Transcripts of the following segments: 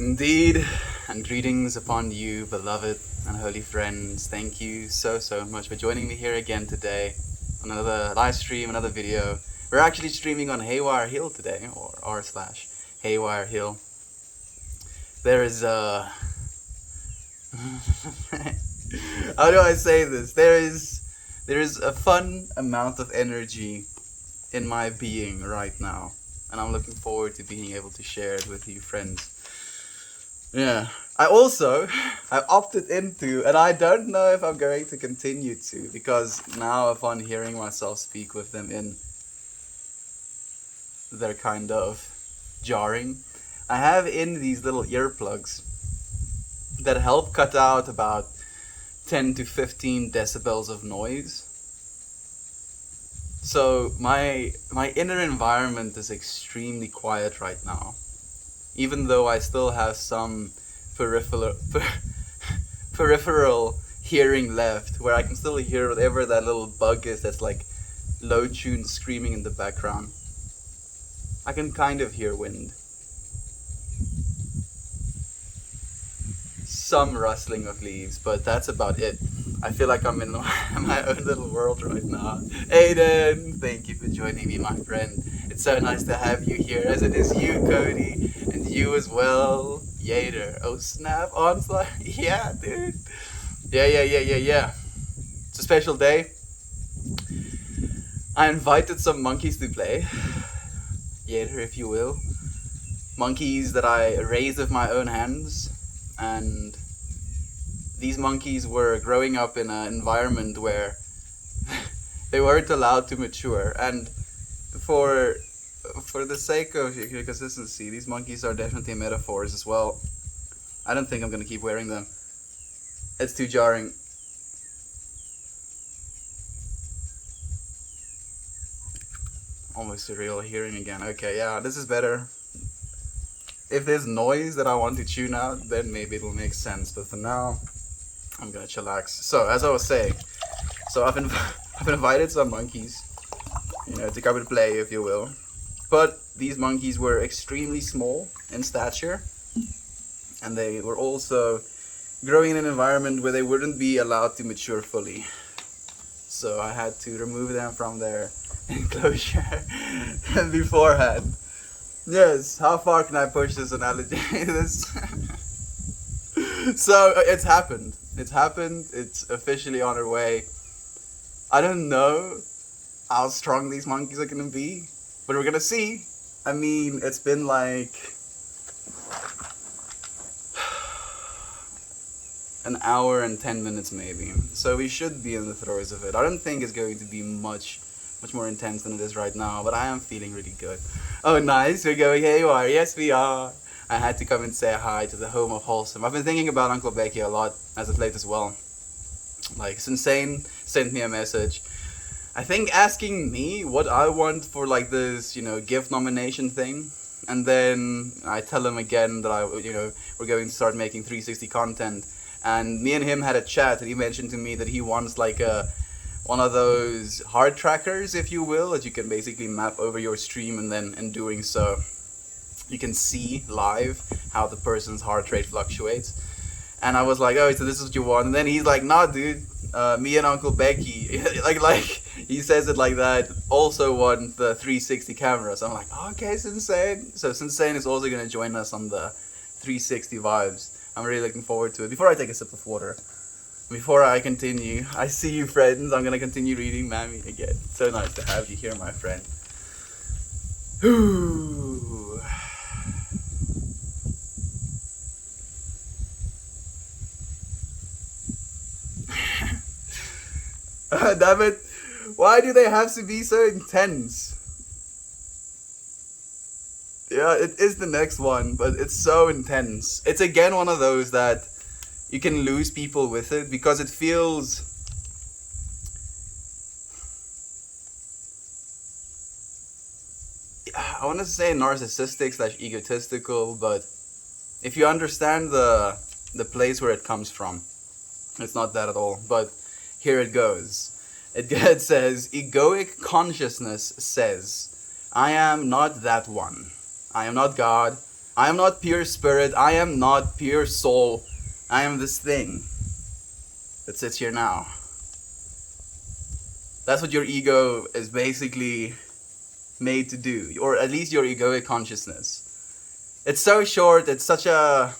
Indeed, and greetings upon you, beloved and holy friends. Thank you so much for joining me here again today on another live stream, another video. We're actually streaming on Haywire Hill today, or r/Haywire Hill. There is a... How do I say this? There is a fun amount of energy in my being right now, and I'm looking forward to being able to share it with you, friends. Yeah, I opted into, and I don't know if I'm going to continue to, because now upon hearing myself speak with them in, they're kind of jarring. I have in these little earplugs that help cut out about 10 to 15 decibels of noise. So my inner environment is extremely quiet right now, even though I still have some peripheral hearing left, where I can still hear whatever that little bug is that's like low tune screaming in the background. I can kind of hear wind, some rustling of leaves, but that's about it. I feel like I'm in my own little world right now. Aiden, thank you for joining me, my friend. It's so nice to have you here, as it is you, Cody, and you as well, Yader. Oh snap, Onslaught. Yeah, dude. Yeah. It's a special day. I invited some monkeys to play. Yader, if you will. Monkeys that I raised with my own hands, and these monkeys were growing up in an environment where they weren't allowed to mature. And for the sake of consistency, these monkeys are definitely metaphors as well. I don't think I'm gonna keep wearing them. It's too jarring. Almost surreal hearing again. Okay, yeah, this is better. If there's noise that I want to tune out, then maybe it'll make sense. But for now, I'm gonna chillax. So, as I was saying, I've invited some monkeys, to come and play, if you will. But these monkeys were extremely small in stature, and they were also growing in an environment where they wouldn't be allowed to mature fully. So I had to remove them from their enclosure beforehand. Yes, how far can I push this analogy? So it's happened. It's officially on our way. I don't know how strong these monkeys are gonna be, but we're gonna see. I mean, it's been like an hour and 10 minutes maybe, so we should be in the throes of it. I don't think it's going to be much more intense than it is right now, but I am feeling really good. Oh nice, we're going haywire. Yes we are. I had to come and say hi to the home of Wholesome. I've been thinking about Uncle Becky a lot as of late as well. Like, Sensane sent me a message, I think asking me what I want for like this, gift nomination thing. And then I tell him again that we're going to start making 360 content. And me and him had a chat, and he mentioned to me that he wants like one of those heart trackers, if you will, that you can basically map over your stream, and then in doing so, you can see live how the person's heart rate fluctuates. And I was like, oh, so this is what you want? And then he's like, nah, dude, me and Uncle Becky, like he says it like that, also want the 360 camera. So I'm like, okay, Sensane. So Sensane is also going to join us on the 360 vibes. I'm really looking forward to it. Before I take a sip of water, before I continue, I see you, friends. I'm going to continue reading Mammy again. So nice to have you here, my friend. Ooh. Damn it. Why do they have to be so intense? Yeah, it is the next one, but it's so intense. It's again one of those that you can lose people with it, because it feels... I want to say narcissistic / egotistical, but if you understand the place where it comes from, it's not that at all. But here it goes. It says, egoic consciousness says, I am not that one. I am not God. I am not pure spirit. I am not pure soul. I am this thing that sits here now. That's what your ego is basically made to do, or at least your egoic consciousness. It's so short, it's such a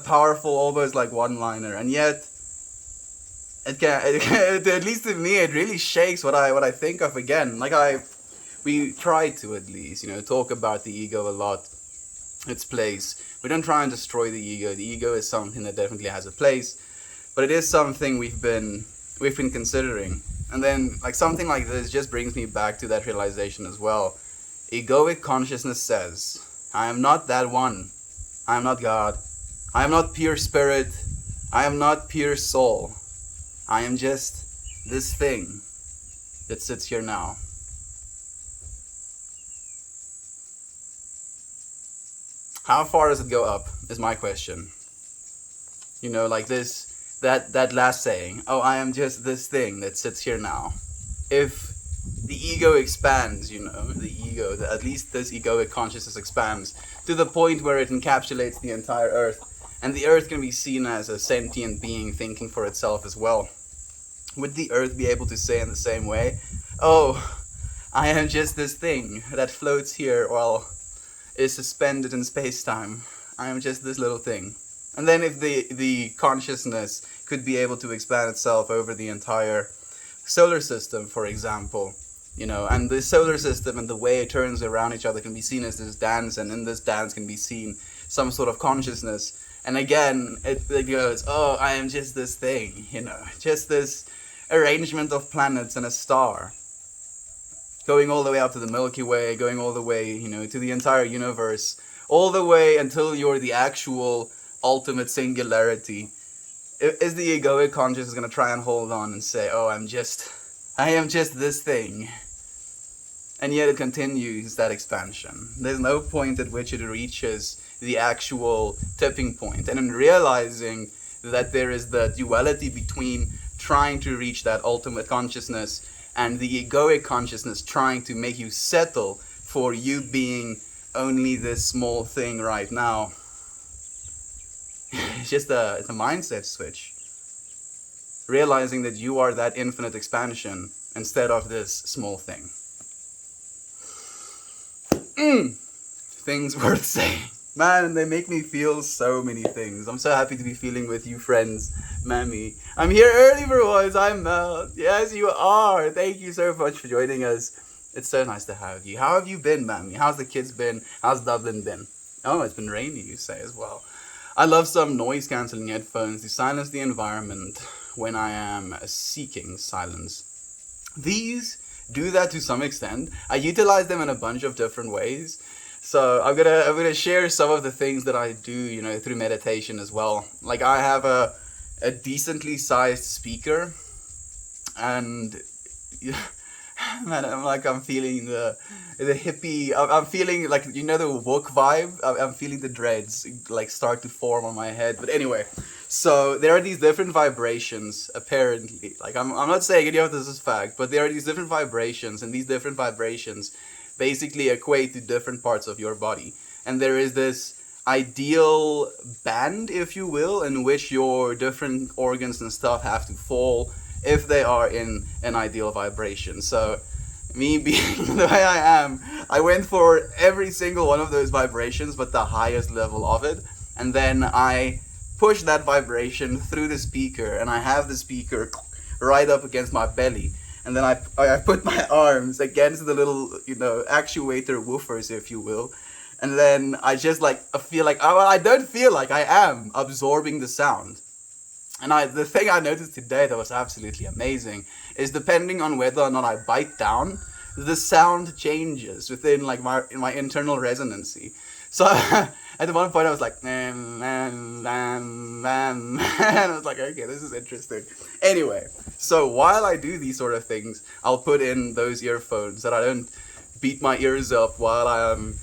powerful, almost like one-liner, and yet at least to me, it really shakes what I think of again. We try to at least, talk about the ego a lot, its place. We don't try and destroy the ego. The ego is something that definitely has a place, but it is something we've been considering. And then something like this just brings me back to that realization as well. Egoic consciousness says, I am not that one. I am not God. I am not pure spirit. I am not pure soul. I am just this thing that sits here now. How far does it go up is my question. That last saying, oh, I am just this thing that sits here now. If the ego expands, at least this egoic consciousness expands to the point where it encapsulates the entire earth, and the earth can be seen as a sentient being thinking for itself as well. Would the earth be able to say in the same way, oh, I am just this thing that floats here while is suspended in space-time. I am just this little thing. And then if the consciousness could be able to expand itself over the entire solar system, for example, and the solar system and the way it turns around each other can be seen as this dance, and in this dance can be seen some sort of consciousness. And again, it goes, oh, I am just this thing, just this arrangement of planets and a star, going all the way up to the Milky Way, going all the way, to the entire universe, all the way until you're the actual ultimate singularity. Is the egoic consciousness going to try and hold on and say, oh, I am just this thing? And yet it continues that expansion. There's no point at which it reaches the actual tipping point. And in realizing that there is the duality between trying to reach that ultimate consciousness and the egoic consciousness trying to make you settle for you being only this small thing right now, it's a mindset switch. Realizing that you are that infinite expansion instead of this small thing. Things worth saying. Man, they make me feel so many things. I'm so happy to be feeling with you friends. Mammy. I'm here early for once. I'm Mel. Yes, you are. Thank you so much for joining us. It's so nice to have you. How have you been, Mammy? How's the kids been? How's Dublin been? Oh, it's been rainy, you say as well. I love some noise-cancelling headphones to silence the environment when I am seeking silence. These do that to some extent. I utilize them in a bunch of different ways. So I'm gonna share some of the things that I do, through meditation as well. I have a decently sized speaker, and man, I'm feeling the hippie. I'm feeling the woke vibe. I'm feeling the dreads start to form on my head. But anyway, so there are these different vibrations. Apparently, I'm not saying any of this is fact, but there are these different vibrations, and these different vibrations basically equate to different parts of your body. And there is this ideal band, if you will, in which your different organs and stuff have to fall if they are in an ideal vibration. So me being the way I am, I went for every single one of those vibrations, but the highest level of it. And then I push that vibration through the speaker, and I have the speaker right up against my belly. And then I put my arms against the little, actuator woofers, if you will. And then I just I feel I don't feel like I am absorbing the sound. And the thing I noticed today that was absolutely amazing is depending on whether or not I bite down, the sound changes within my internal resonancy. So at one point I was like, man, and I was like, okay, this is interesting. Anyway, so while I do these sort of things, I'll put in those earphones that I don't beat my ears up while I am,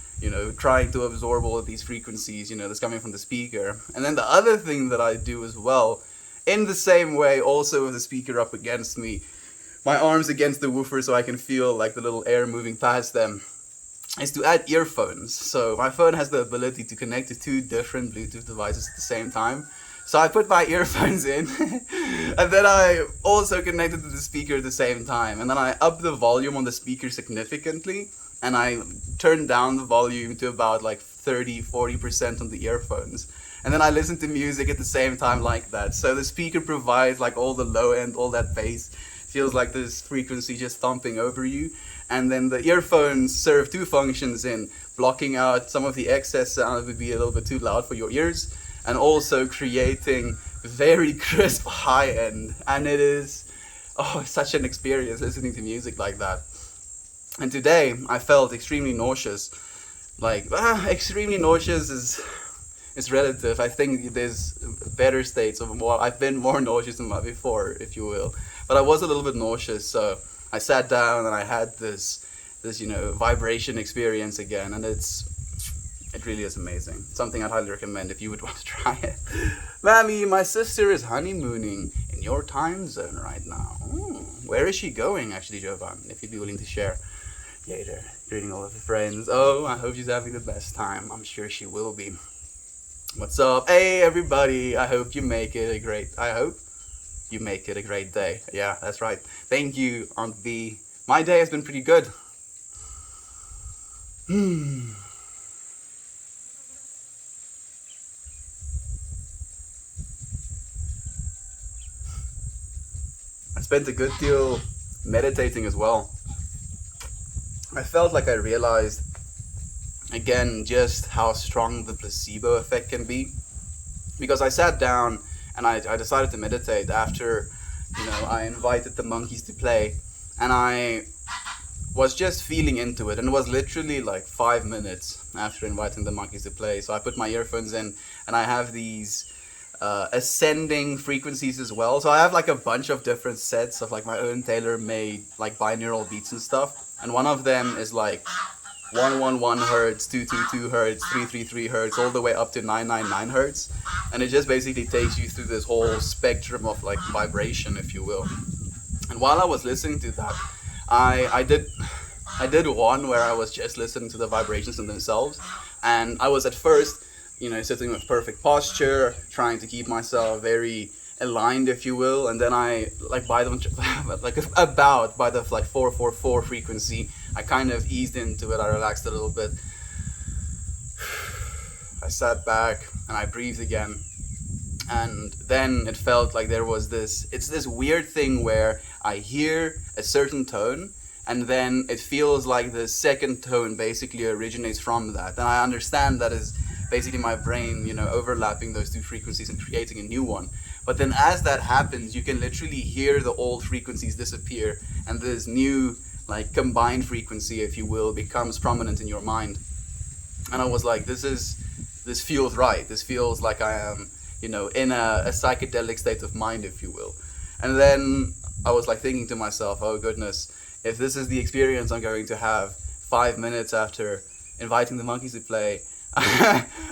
trying to absorb all of these frequencies, that's coming from the speaker. And then the other thing that I do as well, in the same way, also with the speaker up against me, my arms against the woofer so I can feel the little air moving past them. is to add earphones. So my phone has the ability to connect to two different Bluetooth devices at the same time. So I put my earphones in, and then I also connected to the speaker at the same time. And then I upped the volume on the speaker significantly, and I turned down the volume to about like 30-40% on the earphones. And then I listened to music at the same time like that. So the speaker provides like all the low end, all that bass. Feels like this frequency just thumping over you. And then the earphones serve two functions in blocking out some of the excess sound that would be a little bit too loud for your ears, and also creating very crisp high end. And it is, oh, such an experience listening to music like that. And today I felt extremely nauseous. Like, extremely nauseous is relative. I think there's better states of more. I've been more nauseous than before, if you will. But I was a little bit nauseous, so I sat down and I had this vibration experience again, and it really is amazing. Something I'd highly recommend if you would want to try it. Mammy, my sister is honeymooning in your time zone right now. Where is she going, actually, Jovan? If you'd be willing to share. Later, greeting all of her friends. Oh, I hope she's having the best time. I'm sure she will be. What's up? Hey, everybody. I hope you make it a great day. Yeah, that's right. Thank you, Aunt B. My day has been pretty good. I spent a good deal meditating as well. I felt like I realized again just how strong the placebo effect can be, because I sat down and I decided to meditate after I invited the monkeys to play, and I was just feeling into it, and it was literally like 5 minutes after inviting the monkeys to play. So I put my earphones in, and I have these ascending frequencies as well. So I have like a bunch of different sets of like my own tailor-made like binaural beats and stuff, and one of them is like 111 hertz, 222 hertz, 333 hertz, all the way up to 999 hertz, and it just basically takes you through this whole spectrum of like vibration, if you will. And while I was listening to that, I did one where I was just listening to the vibrations in themselves, and I was at first sitting with perfect posture, trying to keep myself very aligned, if you will, and then I by the 444 frequency, I kind of eased into it. I relaxed a little bit. I sat back and I breathed again, and then it felt like there was this weird thing where I hear a certain tone, and then it feels like the second tone basically originates from that, and I understand that is basically my brain overlapping those two frequencies and creating a new one. But then as that happens, you can literally hear the old frequencies disappear, and this new like combined frequency, if you will, becomes prominent in your mind. And I was like, this feels right. This feels like I am in a psychedelic state of mind, if you will. And then I was like thinking to myself, oh goodness, if this is the experience I'm going to have 5 minutes after inviting the monkeys to play,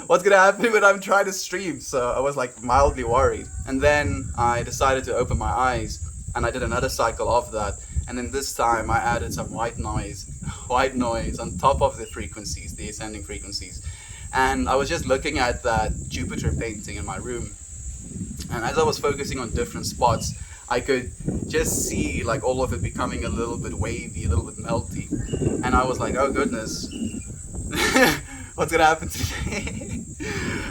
what's gonna happen when I'm trying to stream? So I was like mildly worried. And then I decided to open my eyes, and I did another cycle of that. And then this time I added some white noise on top of the frequencies, the ascending frequencies. And I was just looking at that Jupiter painting in my room. And as I was focusing on different spots, I could just see like all of it becoming a little bit wavy, a little bit melty. And I was like, oh goodness, what's gonna happen today?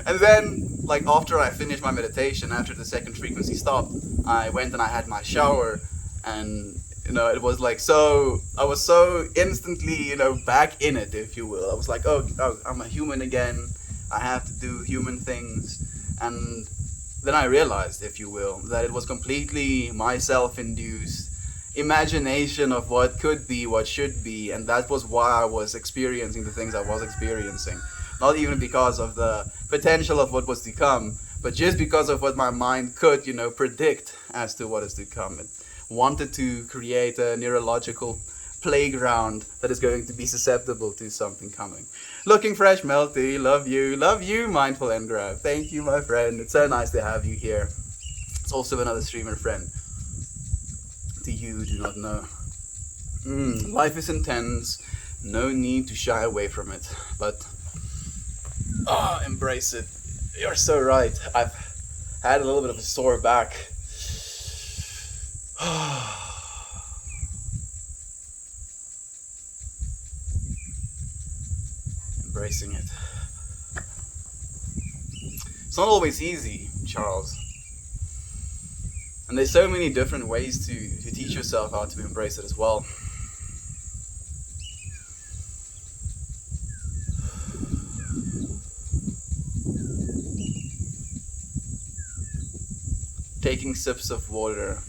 And then like after I finished my meditation, after the second frequency stopped, I went and I had my shower, and it was like, so I was so instantly back in it, if you will. I was like, oh, I'm a human again, I have to do human things. And then I realized, if you will, that it was completely my self-induced imagination of what could be, what should be, and that was why I was experiencing the things I was experiencing. Not even because of the potential of what was to come, but just because of what my mind could, predict as to what is to come. It wanted to create a neurological playground that is going to be susceptible to something coming. Looking fresh, Melty, love you, Mindful Engrab. Thank you, my friend. It's so nice to have you here. It's also another streamer friend to you do not know. Life is intense. No need to shy away from it, but embrace it. You're so right. I've had a little bit of a sore back. Embracing it. It's not always easy, Charles. And there's so many different ways to teach yourself how to embrace it as well. Taking sips of water.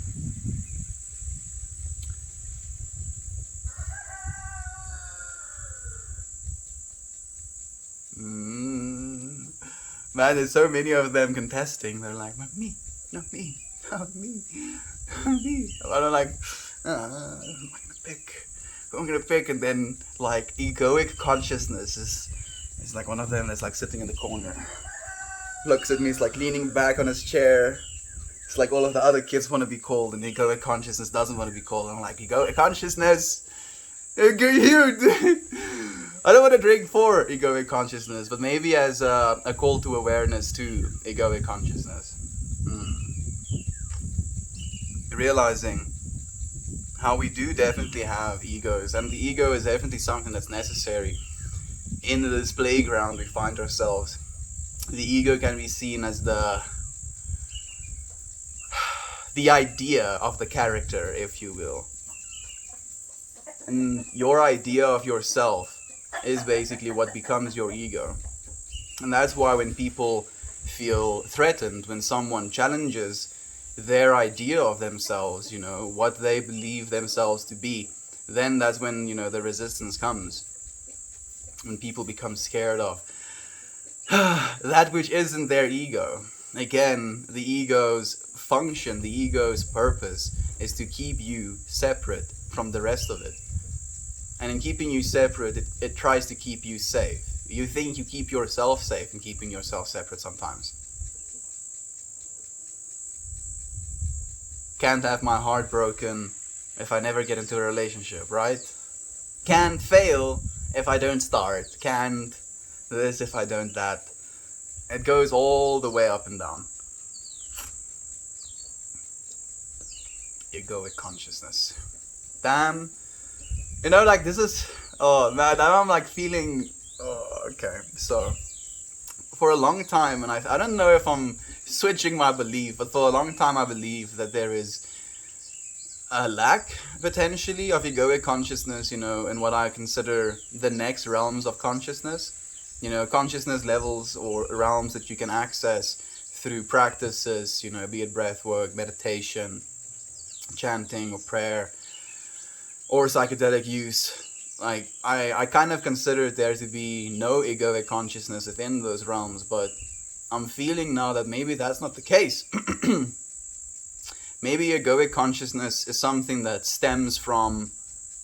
Man, there's so many of them contesting. They're like, not me, not me, not me, not me. And I'm like, who am I gonna pick? Who am I gonna pick? And then like egoic consciousness is like one of them that's like sitting in the corner. Looks at me, it's like leaning back on his chair. It's like all of the other kids want to be called, and the egoic consciousness doesn't want to be called. I'm like, egoic consciousness, you. I don't want to drink for egoic consciousness, but maybe as a call to awareness to egoic consciousness. Realizing how we do definitely have egos, and the ego is definitely something that's necessary in this playground we find ourselves. The ego can be seen as the idea of the character, if you will. And your idea of yourself is basically what becomes your ego. And that's why when people feel threatened, when someone challenges their idea of themselves, what they believe themselves to be, then that's when, the resistance comes. When people become scared of that which isn't their ego. Again, the ego's function, the ego's purpose is to keep you separate from the rest of it. And in keeping you separate, it tries to keep you safe. You think you keep yourself safe in keeping yourself separate sometimes. Can't have my heart broken if I never get into a relationship, right? Can't fail if I don't start. Can't this if I don't that. It goes all the way up and down. Egoic consciousness. Damn. This is... Oh, man, now I'm like feeling... Oh, okay. So, for a long time, and I don't know if I'm switching my belief, but for a long time I believe that there is a lack, potentially, of egoic consciousness, in what I consider the next realms of consciousness. Consciousness levels or realms that you can access through practices, be it breath work, meditation, chanting or prayer, or psychedelic use. Like, I kind of consider there to be no egoic consciousness within those realms, but I'm feeling now that maybe that's not the case. Maybe egoic consciousness is something that stems from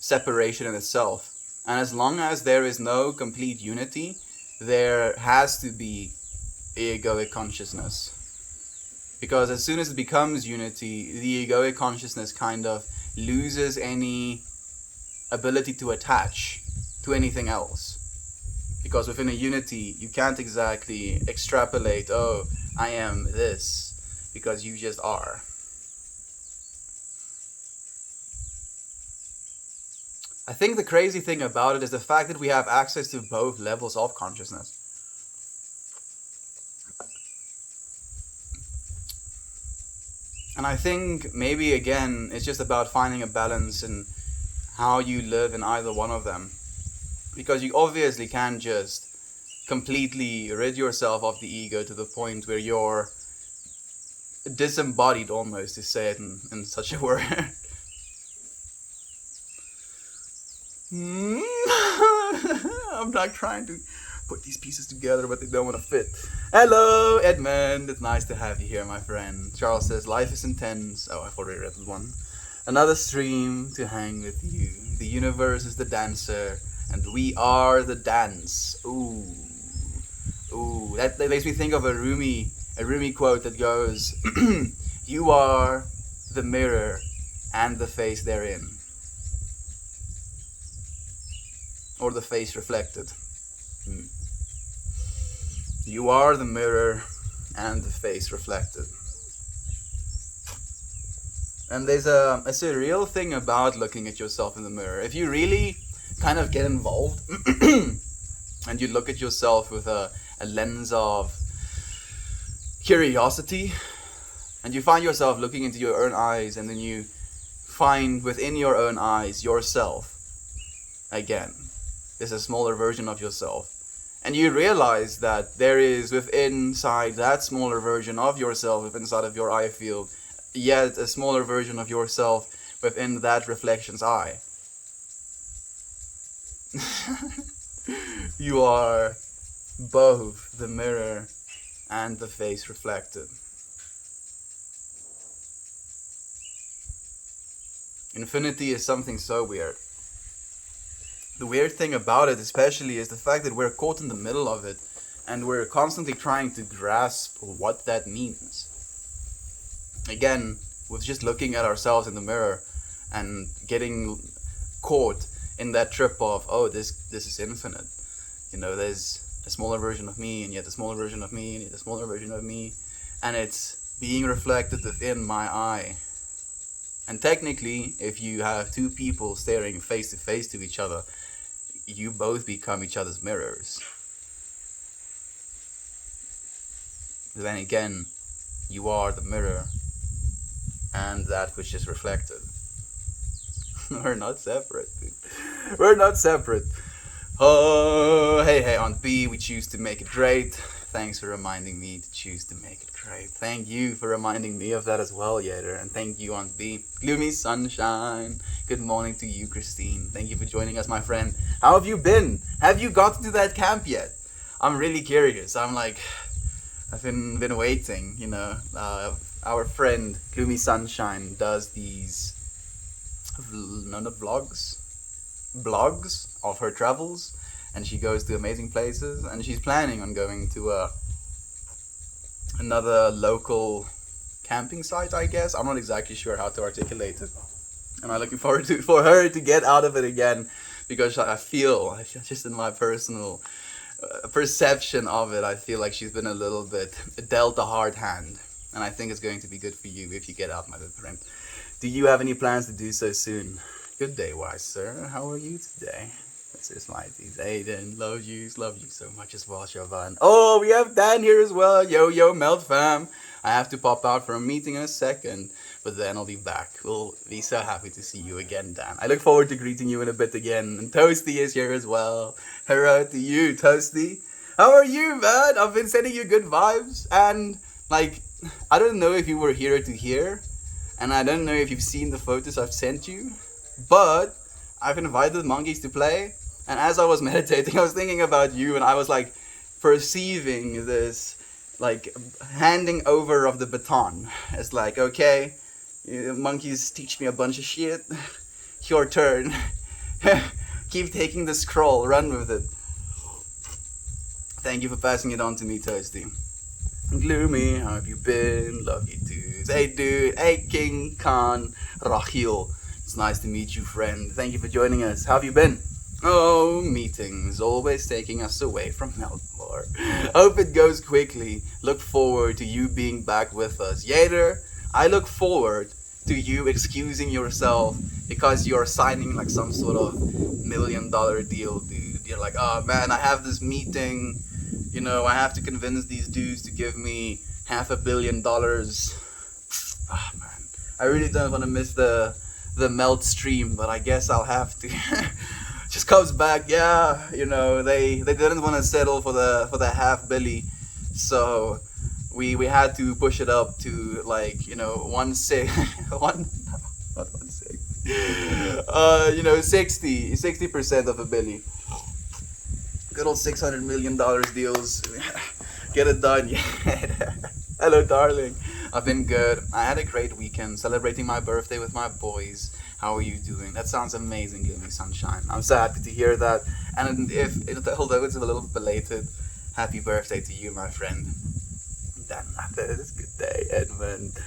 separation in itself. And as long as there is no complete unity, there has to be egoic consciousness. Because as soon as it becomes unity, the egoic consciousness kind of loses any ability to attach to anything else. Because within a unity, you can't exactly extrapolate, oh, I am this, because you just are. I think the crazy thing about it is the fact that we have access to both levels of consciousness. And I think maybe again, it's just about finding a balance in how you live in either one of them. Because you obviously can't just completely rid yourself of the ego to the point where you're disembodied almost, to say it in such a word. I'm not trying to put these pieces together, but they don't want to fit. Hello, Edmund. It's nice to have you here, my friend. Charles says, life is intense. Oh, I've already read one. Another stream to hang with you. The universe is the dancer, and we are the dance. Ooh. Ooh. That makes me think of a Rumi quote that goes, you are the mirror and the face therein. or the face reflected? Hmm. You are the mirror and the face reflected. And there's a surreal thing about looking at yourself in the mirror. If you really kind of get involved and you look at yourself with a lens of curiosity, and you find yourself looking into your own eyes, and then you find within your own eyes yourself again. There's a smaller version of yourself. And you realize that there is within inside that smaller version of yourself, within inside of your eye field, yet a smaller version of yourself within that reflection's eye. You are both the mirror and the face reflected. Infinity is something so weird. The weird thing about it especially is the fact that we're caught in the middle of it and we're constantly trying to grasp what that means. Again, with just looking at ourselves in the mirror and getting caught in that trip of, oh, this is infinite. You know, there's a smaller version of me, and yet a smaller version of me, and yet a smaller version of me, and it's being reflected within my eye. And technically, if you have two people staring face to face to each other, you both become each other's mirrors. But then again, you are the mirror and that which is reflected. We're not separate, dude. We're not separate. Oh, hey, Aunt B, we choose to make it great. Thanks for reminding me to choose to make it great. Thank you for reminding me of that as well, Yader. And thank you, Aunt B. Gloomy sunshine. Good morning to you, Christine. Thank you for joining us, my friend. How have you been? Have you gotten to that camp yet? I'm really curious. I've been waiting, you know. Our friend Gloomy Sunshine does these blogs of her travels, and she goes to amazing places, and she's planning on going to another local camping site, I guess. I'm not exactly sure how to articulate it, and I'm looking forward for her to get out of it again, because I feel just in my personal perception of it, I feel like she's been a little bit dealt a hard hand. And I think it's going to be good for you if you get out, my little friend. Do you have any plans to do so soon? Good day, wise sir. How are you today? This is Mighty. Aiden, love you so much as well, Siobhan. Oh, we have Dan here as well. Yo, Melt fam. I have to pop out for a meeting in a second, but then I'll be back. We'll be so happy to see you again, Dan. I look forward to greeting you in a bit again. And Toasty is here as well. Hello to you, Toasty. How are you, man? I've been sending you good vibes, and like, I don't know if you were here to hear, and I don't know if you've seen the photos I've sent you, but I've invited monkeys to play, and as I was meditating, I was thinking about you, and I was like perceiving this like handing over of the baton. It's like, okay, monkeys teach me a bunch of shit, your turn. Keep taking the scroll, run with it. Thank you for passing it on to me, Toasty. Gloomy, how have you been? Love you dudes. Hey dude, hey King Khan, Rahil. It's nice to meet you, friend. Thank you for joining us. How have you been? Oh, meetings, always taking us away from Meltmore. Hope it goes quickly. Look forward to you being back with us. Yader, I look forward to you excusing yourself because you're signing like some sort of $1 million deal, dude. You're like, oh man, I have this meeting. You know, I have to convince these dudes to give me $500 million. Ah, man. I really don't want to miss the Melt stream, but I guess I'll have to. Just comes back, yeah, you know, they didn't want to settle for the $500 million, so we had to push it up to like, you know, 60% of $1 billion. Good old $600 million deals. Get it done. Yeah. Hello, darling. I've been good. I had a great weekend celebrating my birthday with my boys. How are you doing? That sounds amazing, Gloomy Sunshine. I'm so happy to hear that. And although it's a little belated, happy birthday to you, my friend. Damn, that is a good day, Edmund.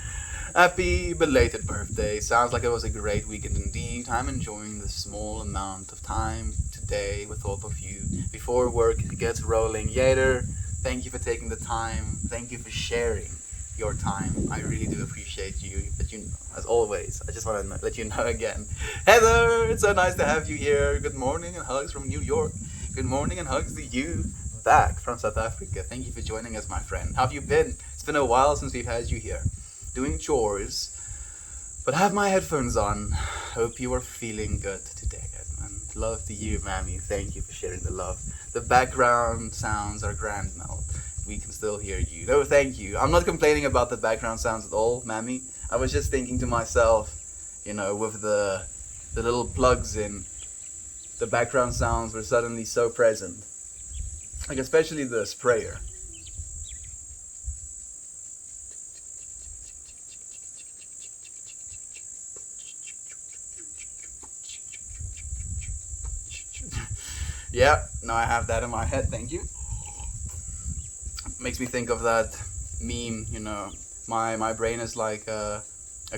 Happy belated birthday. Sounds like it was a great weekend indeed. I'm enjoying the small amount of time to today with all of you before work gets rolling. Yader, thank you for taking the time. Thank you for sharing your time. I really do appreciate you. But you, as always, I just want to let you know again. Heather, it's so nice to have you here. Good morning and hugs from New York. Good morning and hugs to you back from South Africa. Thank you for joining us, my friend. How have you been? It's been a while since we've had you here. Doing chores, but have my headphones on. Hope you are feeling good today, Edmund. Love to you, Mammy. Thank you for sharing the love. The background sounds are grand, Mel. We can still hear you. No, thank you. I'm not complaining about the background sounds at all, Mammy. I was just thinking to myself, with the little plugs in, the background sounds were suddenly so present. Like especially the sprayer. Yeah, now I have that in my head, thank you. Makes me think of that meme, my brain is like a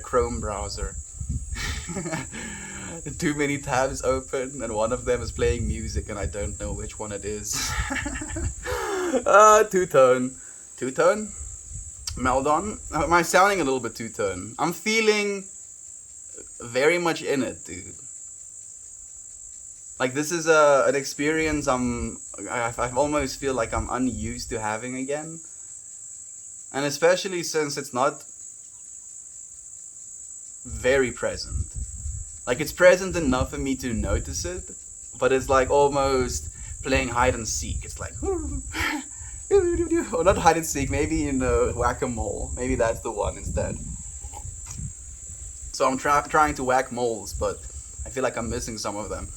Chrome browser. Too many tabs open and one of them is playing music and I don't know which one it is. Two-tone. Two-tone? Meldon? Am I sounding a little bit two-tone? I'm feeling very much in it, dude. Like this is an experience I almost feel like I'm unused to having again. And especially since it's not very present. Like it's present enough for me to notice it, but it's like almost playing hide and seek. It's like, or not hide and seek, maybe whack-a-mole. Maybe that's the one instead. So I'm trying to whack moles, but I feel like I'm missing some of them.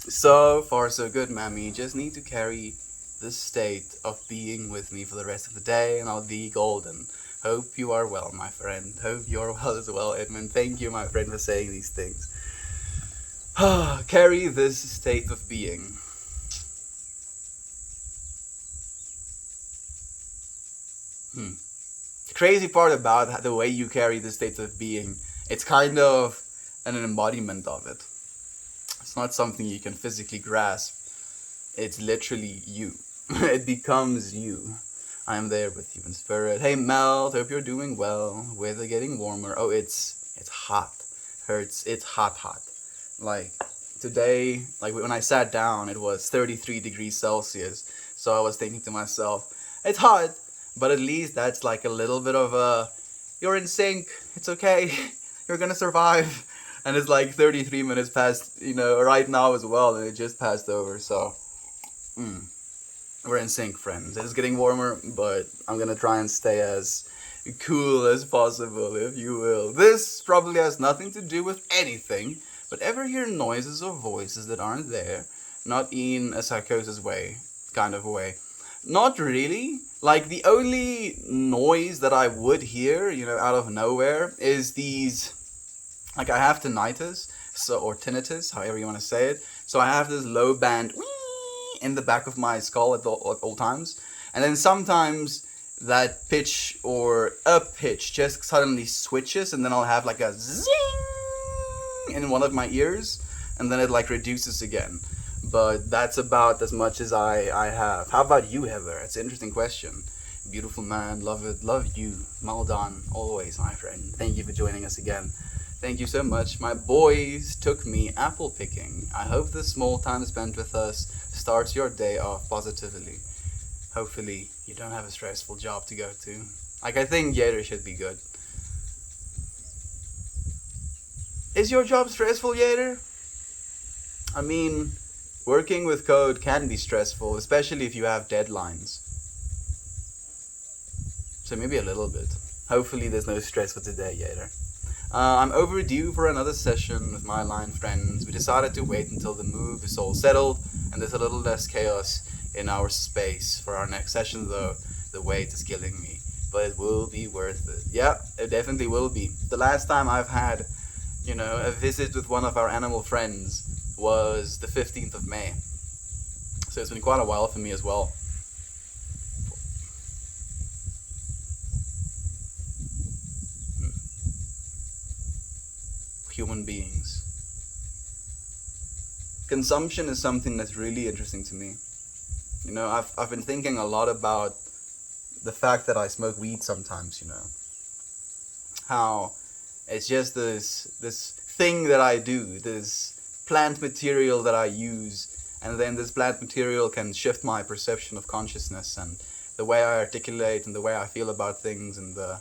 So far so good, Mammy. Just need to carry this state of being with me for the rest of the day and I'll be golden. Hope you are well, my friend. Hope you're well as well, Edmund. Thank you, my friend, for saying these things. Carry this state of being. The crazy part about the way you carry the state of being, it's kind of an embodiment of it. It's not something you can physically grasp. It's literally you. It becomes you. I am there with you in spirit. Hey Mel, hope you're doing well. Weather getting warmer. Oh, it's hot. It's hot. Like today, like when I sat down, it was 33 degrees Celsius. So I was thinking to myself, it's hot, but at least that's like a little bit of you're in sync. It's okay. You're gonna survive. And it's like 33 minutes past, right now as well, and it just passed over, so we're in sync, friends. It is getting warmer, but I'm gonna try and stay as cool as possible, if you will. This probably has nothing to do with anything, but ever hear noises or voices that aren't there? Not in a psychosis way, kind of way. Not really. Like, the only noise that I would hear, out of nowhere, is these... Like I have tinnitus, or tinnitus, however you want to say it. So I have this low band in the back of my skull at all times. And then sometimes that pitch or a pitch just suddenly switches and then I'll have like a zing in one of my ears and then it like reduces again. But that's about as much as I have. How about you, Heather? It's an interesting question. Beautiful man, love it, love you. Maldon, always, my friend. Thank you for joining us again. Thank you so much. My boys took me apple picking. I hope the small time spent with us starts your day off positively. Hopefully, you don't have a stressful job to go to. Like, I think Yader should be good. Is your job stressful, Yader? I mean, working with code can be stressful, especially if you have deadlines. So maybe a little bit. Hopefully there's no stress for today, Yader. I'm overdue for another session with my line friends. We decided to wait until the move is all settled and there's a little less chaos in our space for our next session, though. The wait is killing me, but it will be worth it. Yeah, it definitely will be. The last time I've had, a visit with one of our animal friends was the 15th of May. So it's been quite a while for me as well. Human beings. consumption is something that's really interesting to me. You know, I've been thinking a lot about the fact that I smoke weed sometimes, you know. How it's just this thing that I do, this plant material that I use, and then this plant material can shift my perception of consciousness and the way I articulate and the way I feel about things and the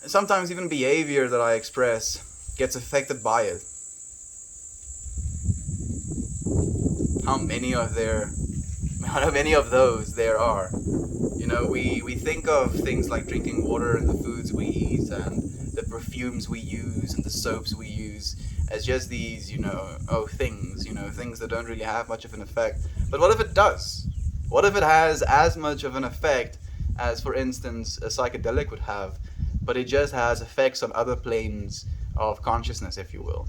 sometimes even behavior that I express gets affected by it. How many of those there are. You know, we think of things like drinking water and the foods we eat and the perfumes we use and the soaps we use as just these, things that don't really have much of an effect. But what if it does? What if it has as much of an effect as, for instance, a psychedelic would have, but it just has effects on other planes of consciousness, if you will?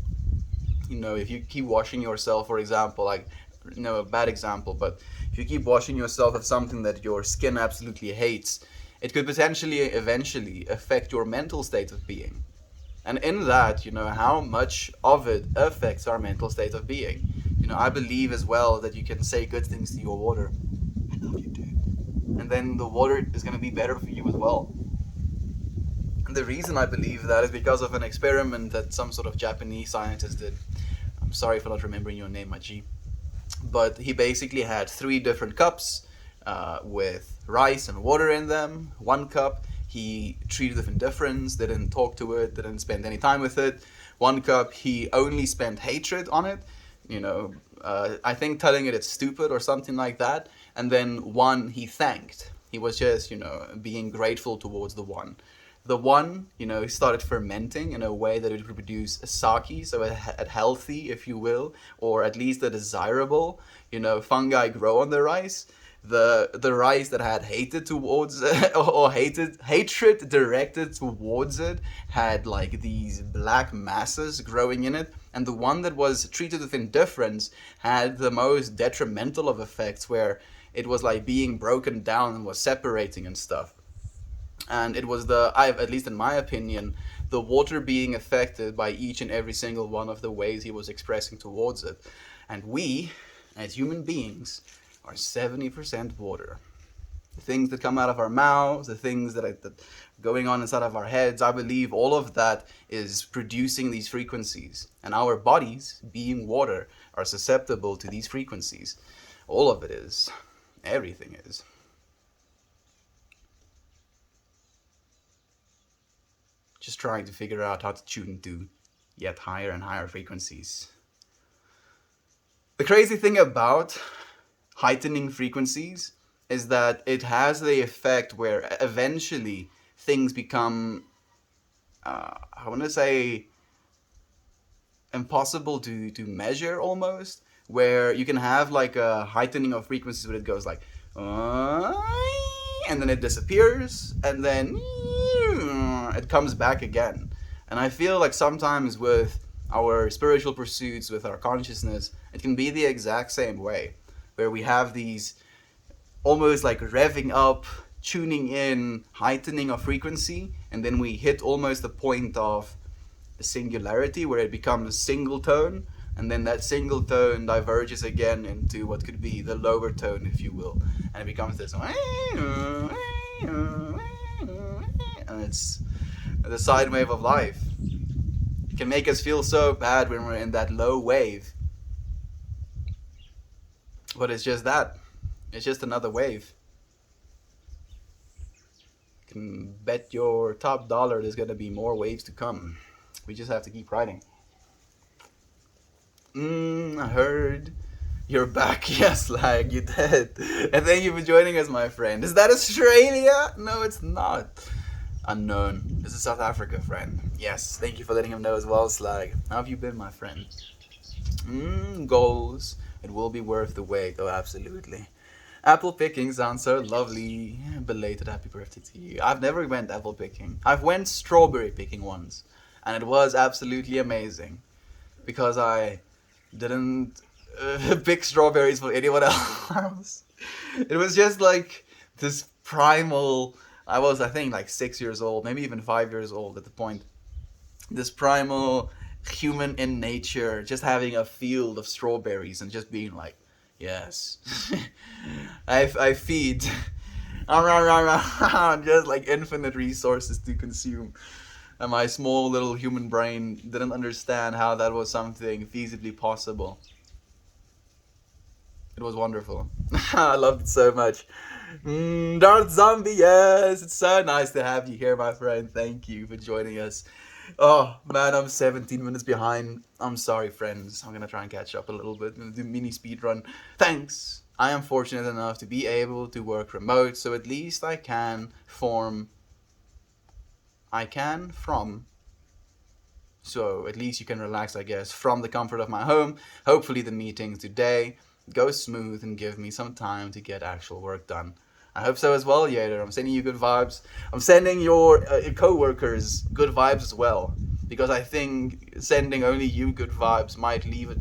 You know, if you keep washing yourself, for example, like, you know, a bad example, but if you keep washing yourself of something that your skin absolutely hates, it could potentially eventually affect your mental state of being. And in that, you know, how much of it affects our mental state of being. You know, I believe as well that you can say good things to your water. I love you, dude. And then the water is going to be better for you as well. And the reason I believe that is because of an experiment that some sort of Japanese scientist did. I'm sorry for not remembering your name, my G. But he basically had 3 different cups with rice and water in them. 1 cup he treated with indifference, didn't talk to it, didn't spend any time with it. 1 cup he only spent hatred on it, you know, I think telling it it's stupid or something like that. And then 1 he thanked. He was just, you know, being grateful towards the 1. The 1, you know, started fermenting in a way that it would produce sake, so a healthy, if you will, or at least a desirable, you know, fungi grow on the rice. The rice that had hated towards or hatred directed towards it had like these black masses growing in it, and the one that was treated with indifference had the most detrimental of effects, where it was like being broken down and was separating and stuff. And it was at least in my opinion, the water being affected by each and every single one of the ways he was expressing towards it. And we, as human beings, are 70% water. The things that come out of our mouths, the things that are going on inside of our heads, I believe all of that is producing these frequencies. And our bodies, being water, are susceptible to these frequencies. All of it is. Everything is. Just trying to figure out how to tune to yet higher and higher frequencies. The crazy thing about heightening frequencies is that it has the effect where eventually things become, I want to say, impossible to measure almost, where you can have like a heightening of frequencies where it goes like, and then it disappears, and then it comes back again. And I feel like sometimes with our spiritual pursuits, with our consciousness, it can be the exact same way, where we have these almost like revving up, tuning in, heightening of frequency, and then we hit almost the point of the singularity where it becomes a single tone, and then that single tone diverges again into what could be the lower tone, if you will, and it becomes this, and it's the sine wave of life. It can make us feel so bad when we're in that low wave, but it's just that. It's just another wave. You can bet your top dollar there's gonna be more waves to come. We just have to keep riding. I heard you're back. Yes, like you did. And thank you for joining us, my friend. Is that Australia? No, it's not. Unknown. This is South Africa, friend. Yes, thank you for letting him know as well, Slag. How have you been, my friend? Goals. It will be worth the wait. Oh, absolutely. Apple picking sounds so lovely. Belated happy birthday to you. I've never went apple picking. I've went strawberry picking once, and it was absolutely amazing because I didn't pick strawberries for anyone else. It was just like this primal. I was, I think, like 6 years old, maybe even 5 years old at the point. This primal human in nature, just having a field of strawberries and just being like, yes, I feed, just like infinite resources to consume. And my small little human brain didn't understand how that was something feasibly possible. It was wonderful. I loved it so much. Darth Zombie, yes, it's so nice to have you here, my friend. Thank you for joining us. Oh man, I'm 17 minutes behind. I'm sorry, friends. I'm gonna try and catch up a little bit and do mini speed run. Thanks. I am fortunate enough to be able to work remote, so at least I can from. So at least you can relax, I guess, from the comfort of my home. Hopefully the meetings today go smooth and give me some time to get actual work done. I hope so as well, Yader. I'm sending you good vibes. I'm sending your co-workers good vibes as well. Because I think sending only you good vibes might leave it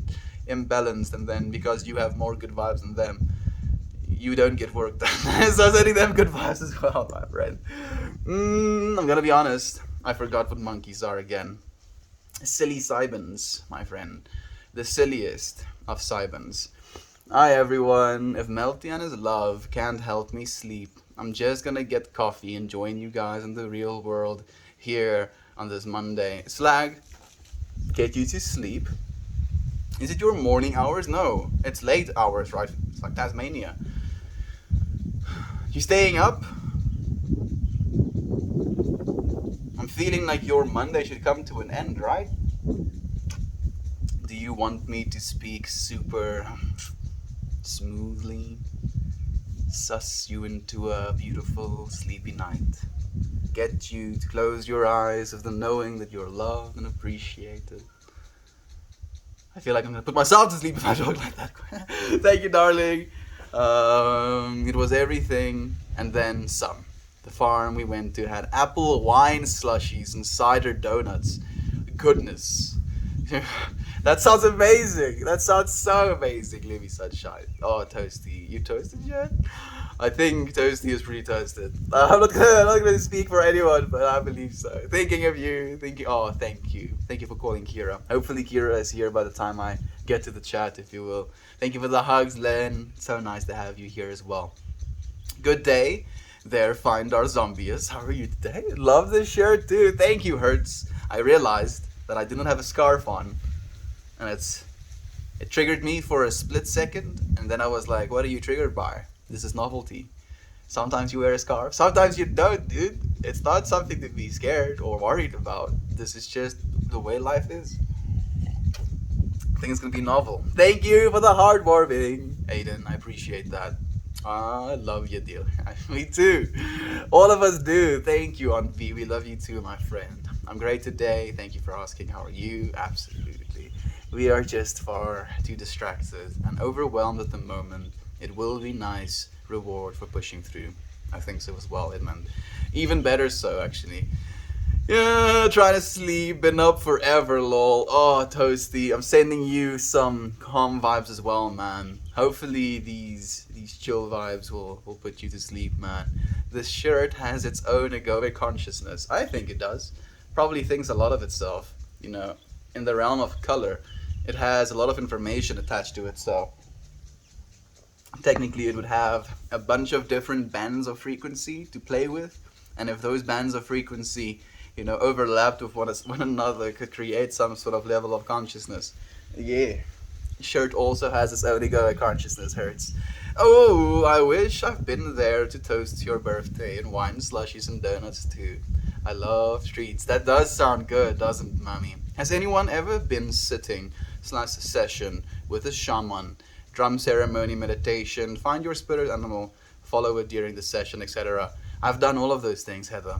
imbalanced, and then because you have more good vibes than them, you don't get work done. So I'm sending them good vibes as well, my friend. I'm gonna be honest. I forgot what monkeys are again. Silly Cybans, my friend. The silliest of Cybans. Hi everyone. If Melty and his love can't help me sleep, I'm just gonna get coffee and join you guys in the real world here on this Monday. Slag, get you to sleep. Is it your morning hours? No, it's late hours, right? It's like Tasmania. You staying up? I'm feeling like your Monday should come to an end, right? Do you want me to speak super smoothly, suss you into a beautiful sleepy night, get you to close your eyes with the knowing that you're loved and appreciated? I feel like I'm gonna put myself to sleep if I talk like that. Thank you, darling. It was everything and then some. The farm we went to had apple wine slushies and cider donuts. Goodness. That sounds amazing. That sounds so amazing. Libby Sunshine. Oh, Toasty. You toasted yet? I think Toasty is pretty toasted. I'm not gonna speak for anyone, but I believe so. Thinking of you. Oh, thank you. Thank you for calling Kira. Hopefully Kira is here by the time I get to the chat, if you will. Thank you for the hugs, Len. So nice to have you here as well. Good day. There, find our zombies. How are you today? Love this shirt too. Thank you, Hertz. I realized that I didn't have a scarf on, and it triggered me for a split second, and then I was like, what are you triggered by? This is novelty. Sometimes you wear a scarf, sometimes you don't, dude. It's not something to be scared or worried about. This is just the way life is. I think it's gonna be novel. Thank you for the heartwarming, Aiden. I appreciate that. I love you, dear. Me too. All of us do. Thank you, Aunt V. We love you too, my friend. I'm great today. Thank you for asking. How are you? Absolutely. We are just far too distracted and overwhelmed at the moment. It will be nice reward for pushing through. I think so as well, Edmund. Even better so, actually. Yeah, trying to sleep, been up forever, lol. Oh, Toasty, I'm sending you some calm vibes as well, man. Hopefully these chill vibes will put you to sleep, man. This shirt has its own egoic consciousness. I think it does. Probably thinks a lot of itself, you know. In the realm of color, it has a lot of information attached to it, so technically it would have a bunch of different bands of frequency to play with, and if those bands of frequency, you know, overlapped with one another, could create some sort of level of consciousness. Yeah. Shirt also has its own egoic consciousness, Hurts. Oh, I wish I've been there to toast your birthday and wine slushies and donuts too. I love treats. That does sound good, doesn't it, Mommy? Has anyone ever been sitting/session with a shaman, drum ceremony, meditation, find your spirit animal, follow it during the session, etc.? I've done all of those things, Heather.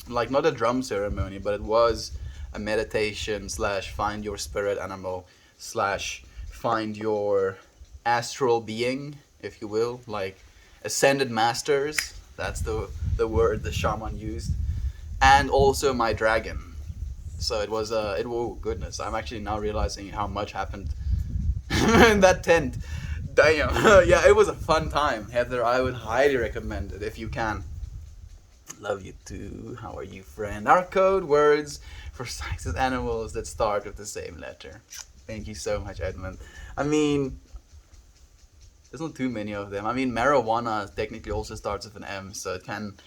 Like, not a drum ceremony, but it was a meditation/find your spirit animal /find your astral being, if you will, like ascended masters. That's the word the shaman used, and also my dragon. So it was oh goodness, I'm actually now realizing how much happened in that tent. Damn. Yeah, it was a fun time, Heather. I would highly recommend it if you can. Love you too. How are you, friend? Our code words for sciences animals that start with the same letter. Thank you so much, Edmund. I mean, there's not too many of them. I mean, marijuana technically also starts with an M, so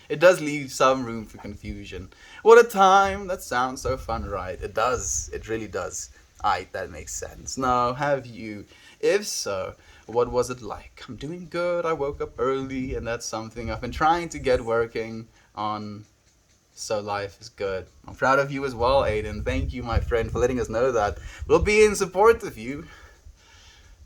it does leave some room for confusion. What a time! That sounds so fun, right? It does. It really does. Aight, that makes sense. Now, have you? If so, what was it like? I'm doing good. I woke up early, and that's something I've been trying to get working on. So life is good. I'm proud of you as well, Aiden. Thank you, my friend, for letting us know that. We'll be in support of you.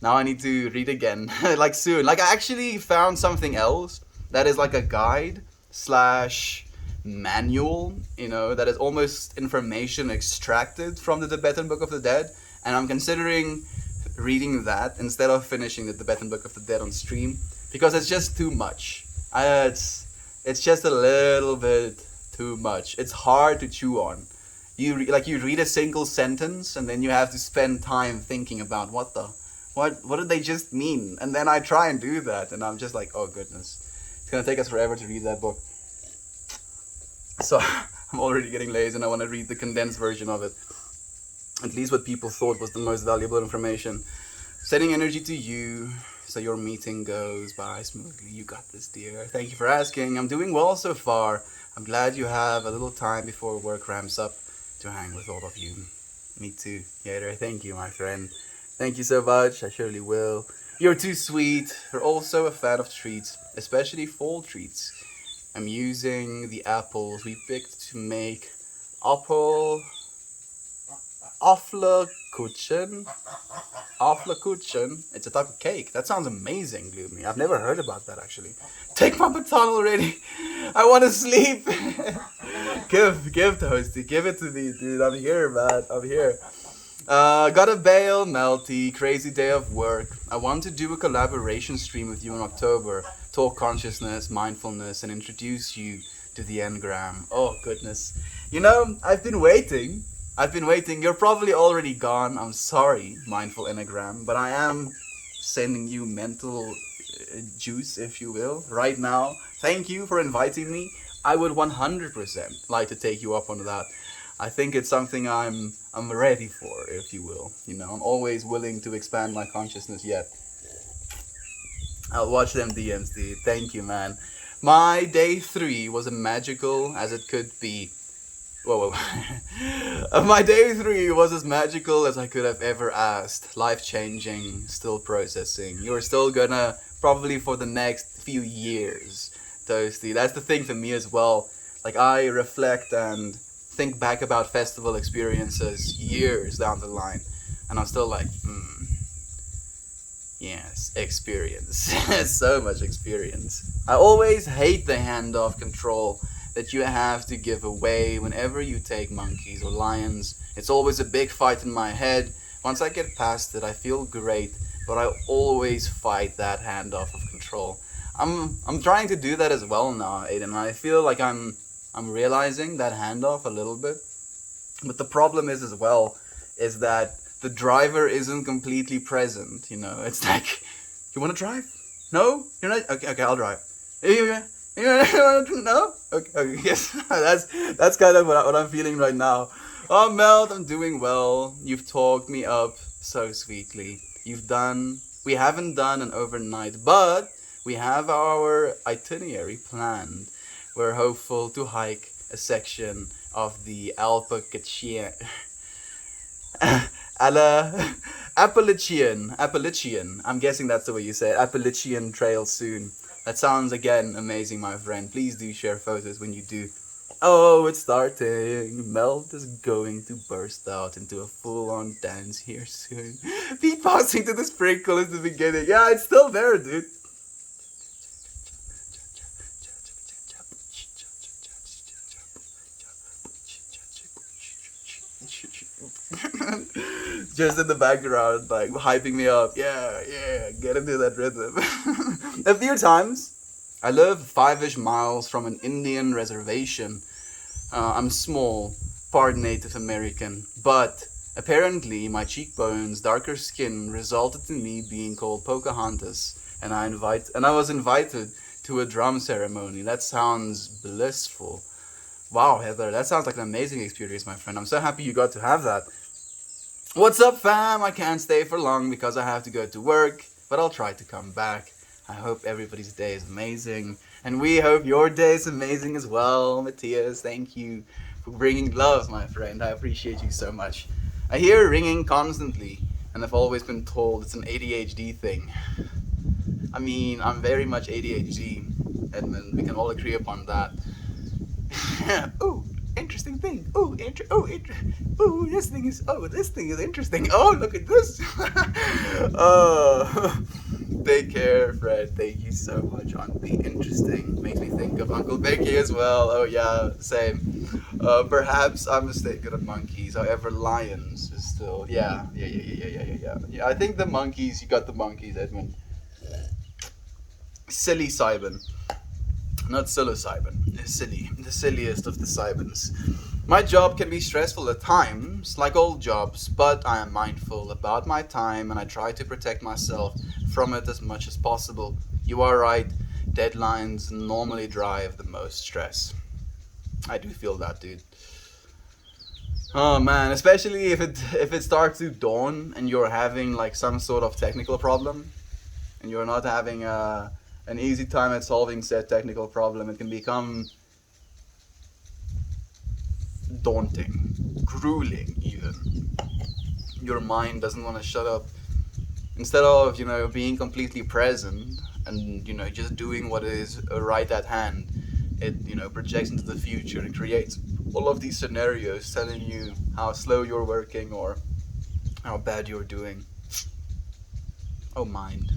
Now I need to read again, like soon. Like I actually found something else that is like a guide slash manual, that is almost information extracted from the Tibetan Book of the Dead, and I'm considering reading that instead of finishing the Tibetan Book of the Dead on stream because it's just too much. It's just a little bit too much. It's hard to chew on. You read a single sentence and then you have to spend time thinking about what did they just mean? And then I try and do that, and I'm just like, oh goodness, it's gonna take us forever to read that book. So I'm already getting lazy, and I want to read the condensed version of it. At least what people thought was the most valuable information. Sending energy to you, so your meeting goes by smoothly. You got this, dear. Thank you for asking. I'm doing well so far. I'm glad you have a little time before work ramps up to hang with all of you. Me too, Yader. Thank you, my friend. Thank you so much. I surely will. You're too sweet. You're also a fan of treats, especially fall treats. I'm using the apples we picked to make apple Aflakuchen. Aflakuchen. It's a type of cake. That sounds amazing, Gloomy. I've never heard about that actually. Take my baton already. I want to sleep. give Toasty. Give it to me, dude. I'm here, man. I'm here. Gotta bail, Melty. Crazy day of work. I want to do a collaboration stream with you in October. Talk consciousness, mindfulness, and introduce you to the Engram. Oh, goodness. I've been waiting. You're probably already gone. I'm sorry, Mindful Enneagram, but I am sending you mental juice, if you will, right now. Thank you for inviting me. I would 100% like to take you up on that. I think it's something I'm ready for, if you will. I'm always willing to expand my consciousness yet. I'll watch them DMs, dude. Thank you, man. My day 3 was as magical as it could be. Whoa. My day 3 was as magical as I could have ever asked. Life-changing, still processing. You're still gonna, probably for the next few years, Toasty. That's the thing for me as well. Like, I reflect and think back about festival experiences years down the line, and I'm still like, yes, experience. So much experience. I always hate the handoff control that you have to give away whenever you take monkeys or lions. It's always a big fight in my head. Once I get past it, I feel great, but I always fight that handoff of control. I'm trying to do that as well now, Aiden. I feel like I'm realizing that handoff a little bit. But the problem is as well is that the driver isn't completely present, It's like, you want to drive? No? You're not? Okay, I'll drive. No? Okay, yes. That's kind of what I'm feeling right now. Oh, Mel, I'm doing well. You've talked me up so sweetly. We haven't done an overnight, but we have our itinerary planned. We're hopeful to hike a section of the Appalachian. I'm guessing that's the way you say it. Appalachian Trail soon. That sounds, again, amazing, my friend. Please do share photos when you do. Oh, it's starting. Melt is going to burst out into a full-on dance here soon. Beatboxing to the sprinkle is the beginning. Yeah, it's still there, dude. Just in the background, like hyping me up. Yeah, get into that rhythm. A few times. I live 5-ish miles from an Indian reservation. I'm small, part Native American, but apparently my cheekbones, darker skin resulted in me being called Pocahontas, and I was invited to a drum ceremony. That sounds blissful. Wow, Heather, that sounds like an amazing experience, my friend. I'm so happy you got to have that. What's up, fam? I can't stay for long because I have to go to work, but I'll try to come back. I hope everybody's day is amazing, and we hope your day is amazing as well. Matthias, thank you for bringing love, my friend. I appreciate you so much. I hear ringing constantly, and I've always been told it's an ADHD thing. I mean, I'm very much ADHD, Edmund. We can all agree upon that. Ooh, interesting thing. Ooh, this thing is interesting. Oh, look at this. Oh, take care, Fred. Thank you so much, Auntie. Interesting. Makes me think of Uncle Becky as well. Oh yeah, same. Perhaps I'm mistaken of monkeys. However, lions is still. Yeah. Yeah, I think the monkeys. You got the monkeys, Edmund. Silly Cybin. Not psilocybin. Silly. The silliest of the cybins. My job can be stressful at times, like all jobs, but I am mindful about my time and I try to protect myself from it as much as possible. You are right, deadlines normally drive the most stress. I do feel that, dude. Oh man, especially if it starts to dawn and you're having like some sort of technical problem and you're not having an easy time at solving said technical problem, it can become daunting, grueling even. Your mind doesn't want to shut up. Instead of, being completely present and, just doing what is right at hand, it, projects into the future and creates all of these scenarios telling you how slow you're working or how bad you're doing. Oh, mind.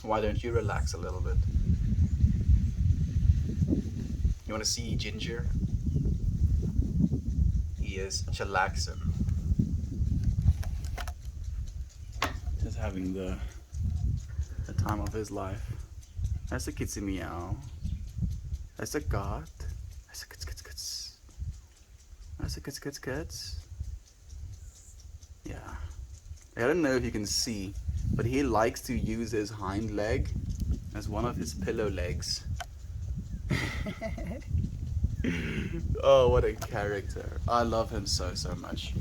Why don't you relax a little bit? You want to see Ginger? He is chillaxing. Just having the time of his life. That's a kitsy meow. That's a cat. That's a kits. That's a kits. Yeah. I don't know if you can see, but he likes to use his hind leg as one of his pillow legs. Oh, what a character. I love him so much.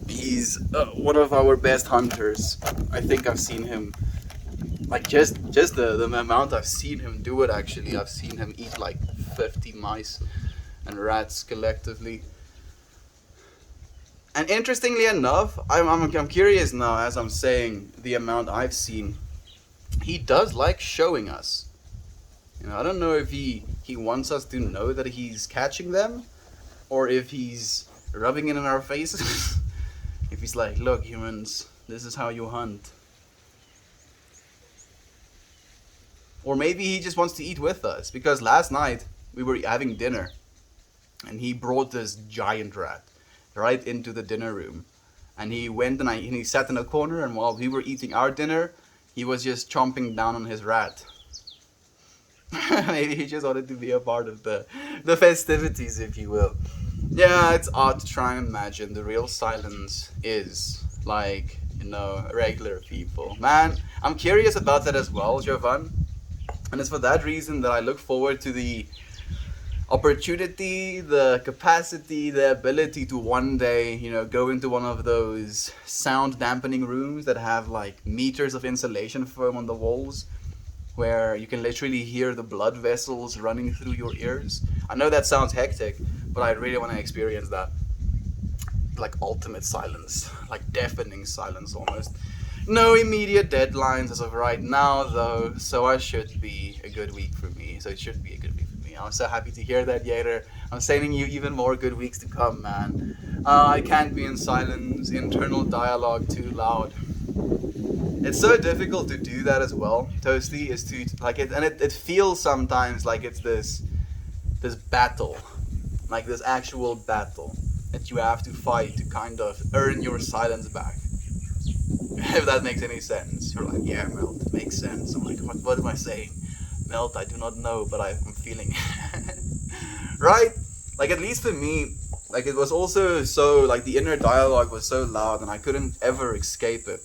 He's one of our best hunters. I think I've seen him, like just the amount I've seen him do it, actually. I've seen him eat like 50 mice and rats collectively. And interestingly enough, I'm curious now as I'm saying the amount I've seen. He does like showing us. I don't know if he wants us to know that he's catching them, or if he's rubbing it in our faces. If he's like, look, humans, this is how you hunt. Or maybe he just wants to eat with us, because last night we were having dinner, and he brought this giant rat right into the dinner room. And he went and he sat in a corner, and while we were eating our dinner, he was just chomping down on his rat. Maybe he just wanted to be a part of the festivities, if you will. Yeah, it's odd to try and imagine the real silence is like, regular people. Man, I'm curious about that as well, Jovan. And it's for that reason that I look forward to the opportunity, the capacity, the ability to one day, go into one of those sound dampening rooms that have like meters of insulation foam on the walls, where you can literally hear the blood vessels running through your ears. I know that sounds hectic, but I really want to experience that. Like ultimate silence, like deafening silence almost. No immediate deadlines as of right now though, so it should be a good week for me. I'm so happy to hear that, Yater. I'm sending you even more good weeks to come, man. I can't be in silence, internal dialogue too loud. It's so difficult to do that as well, Toasty, is to like it, and it feels sometimes like it's this battle, like this actual battle that you have to fight to kind of earn your silence back. If that makes any sense. You're like, yeah, Melt, it makes sense. I'm like, what am I saying? Melt, I do not know, but I'm feeling it. Right? Like, at least for me, like, it was also so, like, the inner dialogue was so loud and I couldn't ever escape it.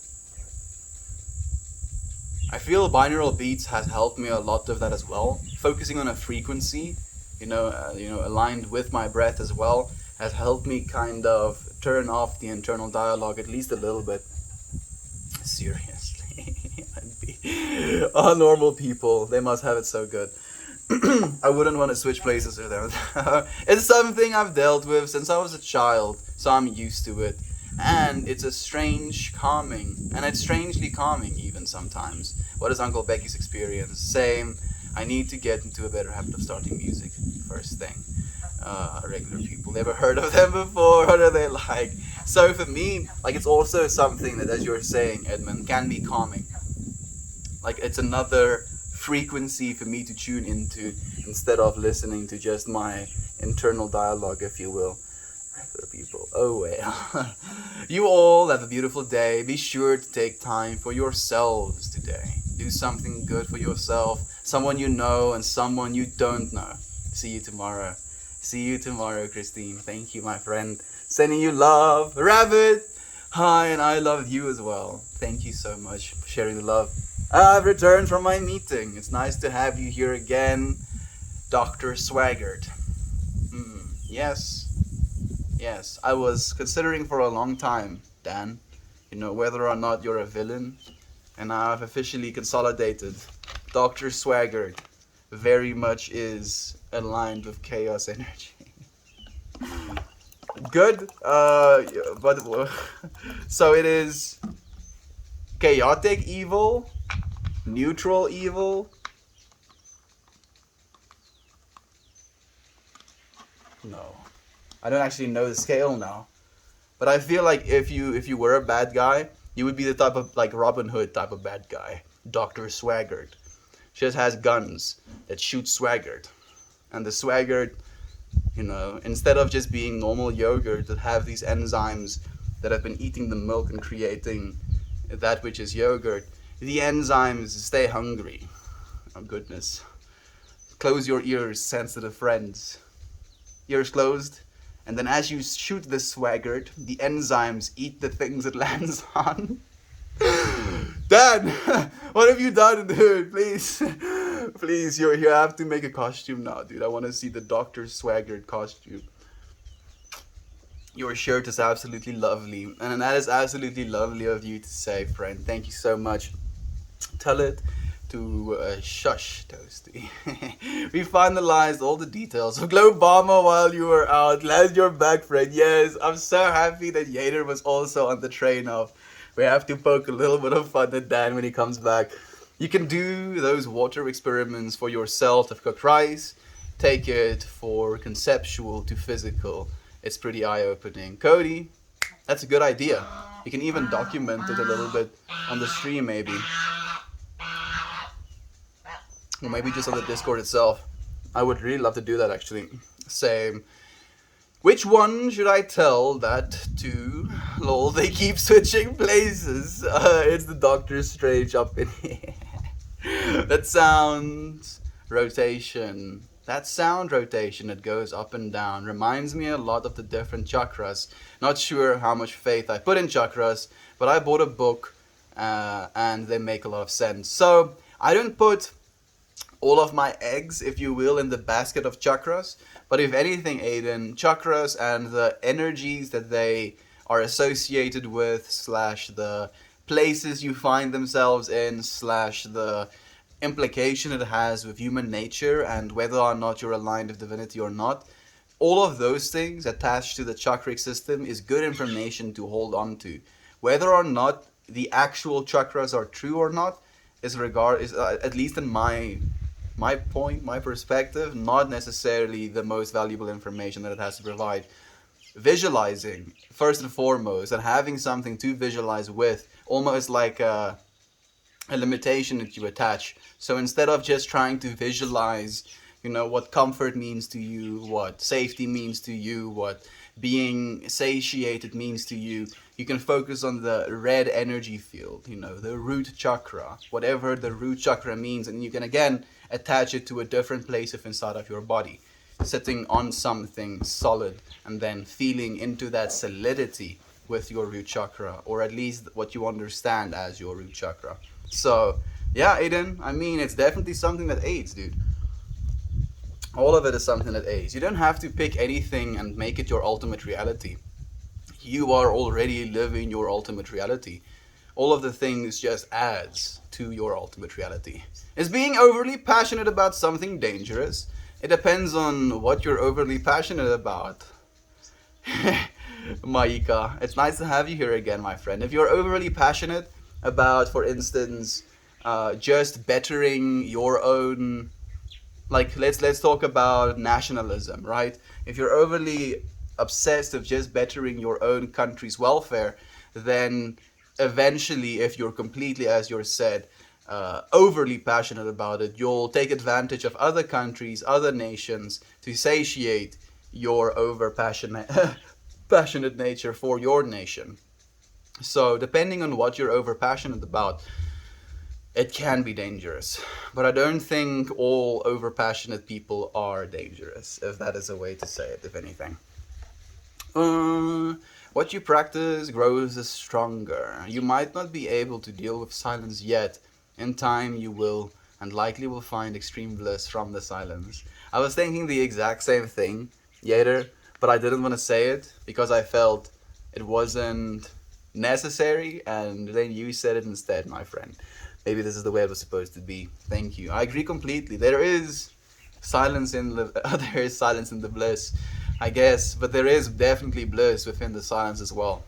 I feel binaural beats has helped me a lot of that as well. Focusing on a frequency, aligned with my breath as well, has helped me kind of turn off the internal dialogue at least a little bit. Seriously, normal people, they must have it so good. I wouldn't want to switch places with them. It's something I've dealt with since I was a child, so I'm used to it. And it's a strange calming, and it's strangely calming even sometimes. What is Uncle Becky's experience? Same. I need to get into a better habit of starting music first thing. Regular people, never heard of them before. What are they like? So for me, like, it's also something that, as you're saying, Edmund, can be calming. Like, it's another frequency for me to tune into instead of listening to just my internal dialogue, if you will. Regular people. Oh well. You all have a beautiful day. Be sure to take time for yourselves today. Do something good for yourself, someone you know and someone you don't know. See you tomorrow. See you tomorrow, Christine. Thank you, my friend. Sending you love. Rabbit. Hi, and I love you as well. Thank you so much for sharing the love. I've returned from my meeting. It's nice to have you here again, Dr. Swaggart. Yes. Yes, I was considering for a long time, Dan, whether or not you're a villain, and I've officially consolidated. Dr. Swaggart very much is aligned with chaos energy. Good, but so it is chaotic evil, neutral evil. No. I don't actually know the scale now, but I feel like if you were a bad guy, you would be the type of, like, Robin Hood type of bad guy. Dr. Swaggart. She just has guns that shoot Swaggart, and the Swaggart, instead of just being normal yogurt that have these enzymes that have been eating the milk and creating that which is yogurt, the enzymes stay hungry. Oh goodness. Close your ears, sensitive friends. Ears closed. And then as you shoot the Swaggart, the enzymes eat the things it lands on. Dan, what have you done, dude? Please, please, you have to make a costume now, dude. I want to see the Dr. Swaggart costume. Your shirt is absolutely lovely, and that is absolutely lovely of you to say, friend. Thank you so much. Tell it to shush, Toasty. We finalized all the details of Globama while you were out. Glad you're back, friend. Yes, I'm so happy that Yader was also on the train of. We have to poke a little bit of fun at Dan when he comes back. You can do those water experiments for yourself to cook rice. Take it for conceptual to physical. It's pretty eye-opening. Cody, that's a good idea. You can even document it a little bit on the stream, maybe. Or maybe just on the Discord itself. I would really love to do that, actually. Same. Which one should I tell that to? Lol, they keep switching places. It's the Doctor Strange up in here. That sound rotation. That sound rotation that goes up and down reminds me a lot of the different chakras. Not sure how much faith I put in chakras, but I bought a book and they make a lot of sense. So I don't put all of my eggs, if you will, in the basket of chakras. But if anything, Aiden, chakras and the energies that they are associated with, slash the places you find themselves in, slash the implication it has with human nature and whether or not you're aligned with divinity or not, all of those things attached to the chakric system is good information to hold on to. Whether or not the actual chakras are true or not is at least in my perspective, not necessarily the most valuable information that it has to provide. Visualizing, first and foremost, and having something to visualize with, almost like a limitation that you attach. So instead of just trying to visualize, what comfort means to you, what safety means to you, what being satiated means to you, you can focus on the red energy field, the root chakra, whatever the root chakra means, and you can again attach it to a different place inside of your body, sitting on something solid and then feeling into that solidity with your root chakra, or at least what you understand as your root chakra. So Yeah, Aiden, I mean, it's definitely something that aids, dude. All of it is something that aids. You don't have to pick anything and make it your ultimate reality. You are already living your ultimate reality. All of the things just adds to your ultimate reality. Is being overly passionate about something dangerous? It depends on what you're overly passionate about. Maika, it's nice to have you here again, my friend. If you're overly passionate about, for instance, just bettering your own, like let's talk about nationalism, right? If you're overly obsessed of just bettering your own country's welfare, then eventually, if you're completely, as you're said, overly passionate about it, you'll take advantage of other countries, other nations to satiate your over passionate passionate nature for your nation. So depending on what you're over passionate about, it can be dangerous. But I don't think all over passionate people are dangerous, if that is a way to say it, if anything. What you practice grows stronger. You might not be able to deal with silence yet. In time, you will, and likely will find extreme bliss from the silence. I was thinking the exact same thing, Yater, but I didn't want to say it because I felt it wasn't necessary, and then you said it instead, my friend. Maybe this is the way it was supposed to be. Thank you. I agree completely. There is silence in the there is silence in the bliss, I guess, but there is definitely bliss within the silence as well.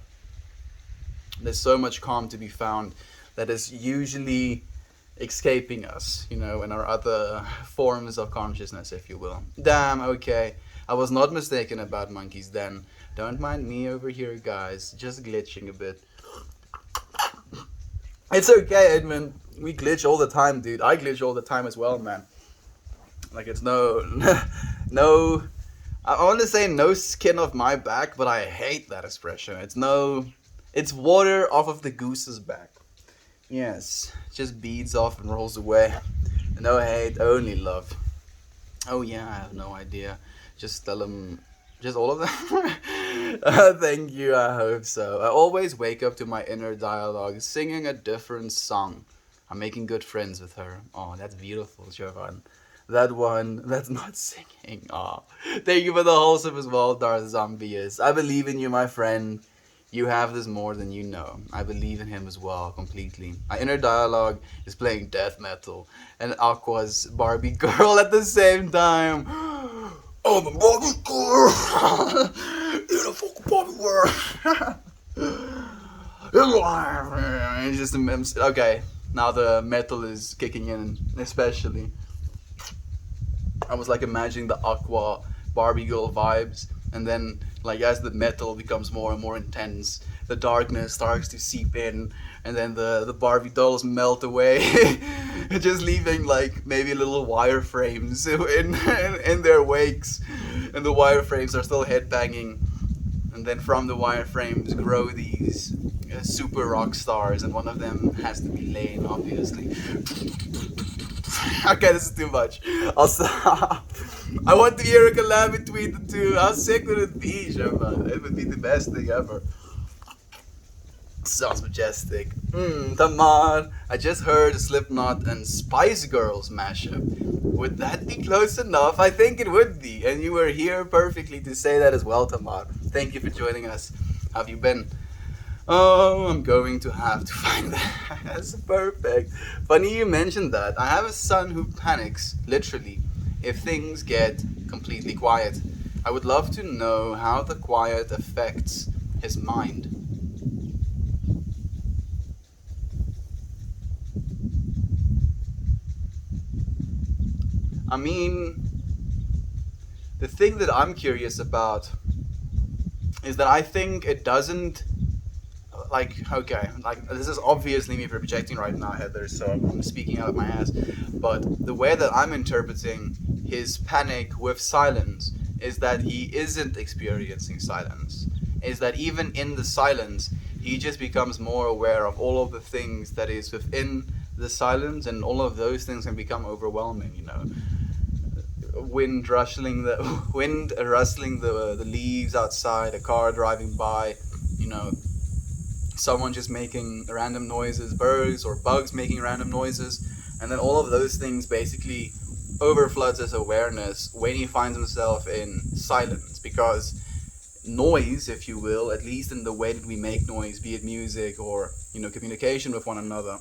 There's so much calm to be found that is usually escaping us, in our other forms of consciousness, if you will. Damn, okay. I was not mistaken about monkeys then. Don't mind me over here, guys. Just glitching a bit. It's okay, Edmund. We glitch all the time, dude. I glitch all the time as well, man. Like, it's no, no, I want to say no skin off my back, but I hate that expression. It's water off of the goose's back. Yes, just beads off and rolls away. No hate, only love. Oh yeah, I have no idea. Just tell them, just all of them. Thank you, I hope so. I always wake up to my inner dialogue singing a different song. I'm making good friends with her. Oh, that's beautiful, Jovan. That one that's not singing. Oh, thank you for the wholesome as well, Darth Zombies. I believe in you, my friend. You have this more than you know. I believe in him as well, completely. My inner dialogue is playing death metal and Aqua's Barbie girl at the same time. Oh, the Barbie girl! Beautiful Barbie world! It's just okay. Now the metal is kicking in, especially. I was like imagining the Aqua Barbie girl vibes, and then like as the metal becomes more and more intense, the darkness starts to seep in, and then the Barbie dolls melt away, just leaving like maybe little wireframes in their wakes, and the wireframes are still headbanging, and then from the wireframes grow these super rock stars, and one of them has to be Lane, obviously. Okay, this is too much. I'll stop. I want to hear a collab between the two. How sick would it be, Jovan? It would be the best thing ever. Sounds majestic. Tamar, I just heard a Slipknot and Spice Girls mashup. Would that be close enough? I think it would be. And you were here perfectly to say that as well, Tamar. Thank you for joining us. How have you been? Oh, I'm going to have to find that. That's perfect. Funny you mentioned that. I have a son who panics, literally, if things get completely quiet. I would love to know how the quiet affects his mind. I mean, the thing that I'm curious about is that I think it doesn't okay, like this is obviously me projecting right now, Heather, so I'm speaking out of my ass. But the way that I'm interpreting his panic with silence is that he isn't experiencing silence. Is that even in the silence, he just becomes more aware of all of the things that is within the silence, and all of those things can become overwhelming. Wind rustling the leaves outside, a car driving by, you know, someone just making random noises, birds or bugs making random noises. And then all of those things basically overfloods his awareness when he finds himself in silence, because noise, if you will, at least in the way that we make noise, be it music or communication with one another,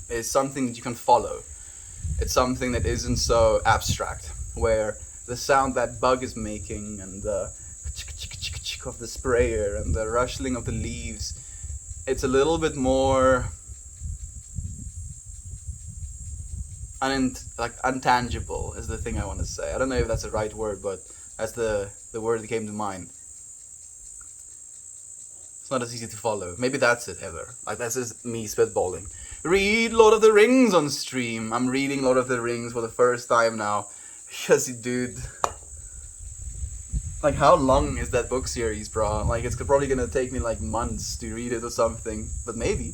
is something that you can follow. It's something that isn't so abstract, where the sound that bug is making and the of the sprayer and the rustling of the leaves, it's a little bit more untangible is the thing I want to say. I don't know if that's the right word, but that's the word that came to mind. It's not as easy to follow. Maybe that's it, Heather. Like, that's just me spitballing. Read Lord of the Rings on stream. I'm reading Lord of the Rings for the first time now. Because, dude, like, how long is that book series, bro? Like, it's probably gonna take me like months to read it or something. But maybe.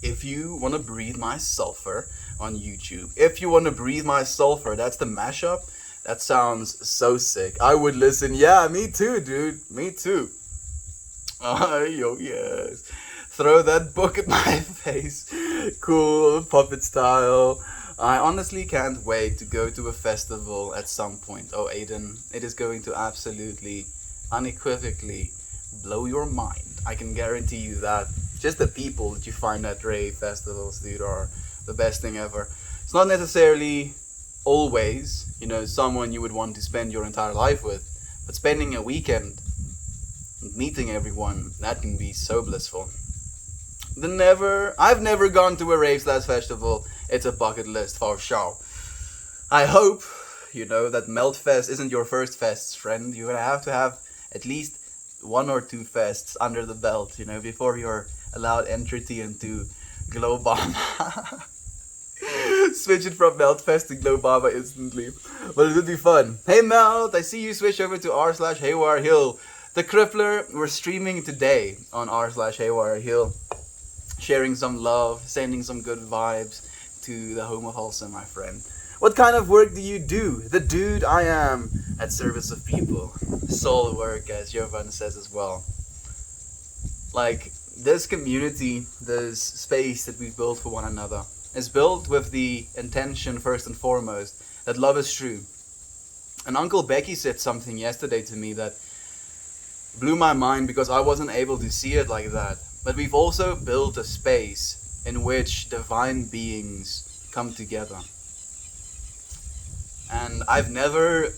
If you want to breathe my sulfur on YouTube, if you want to breathe my sulfur, that's the mashup. That sounds so sick. I would listen. Yeah, me too, dude. Me too. Yo, yes. Throw that book at my face. Cool, puppet style. I honestly can't wait to go to a festival at some point. Oh, Aiden, it is going to absolutely, unequivocally blow your mind. I can guarantee you that. Just the people that you find at rave festivals, dude, are the best thing ever. It's not necessarily always, someone you would want to spend your entire life with, but spending a weekend meeting everyone, that can be so blissful. I've never gone to a rave festival. It's a bucket list for sure. I hope, that Meltfest isn't your first fest, friend. You're gonna have to have at least one or two fests under the belt, before you're allowed entry into Globama. Switch it from Meltfest to Globama instantly. But it would be fun. Hey Melt, I see you switch over to r/Haywire Hill. The Crippler, we're streaming today on r/Haywire Hill. Sharing some love, sending some good vibes to the home of Halsem, my friend. What kind of work do you do? The dude I am at service of people. Soul work, as Jovan says as well. Like, this community, this space that we've built for one another, is built with the intention, first and foremost, that love is true. And Uncle Becky said something yesterday to me that blew my mind, because I wasn't able to see it like that. But we've also built a space in which divine beings come together. And I've never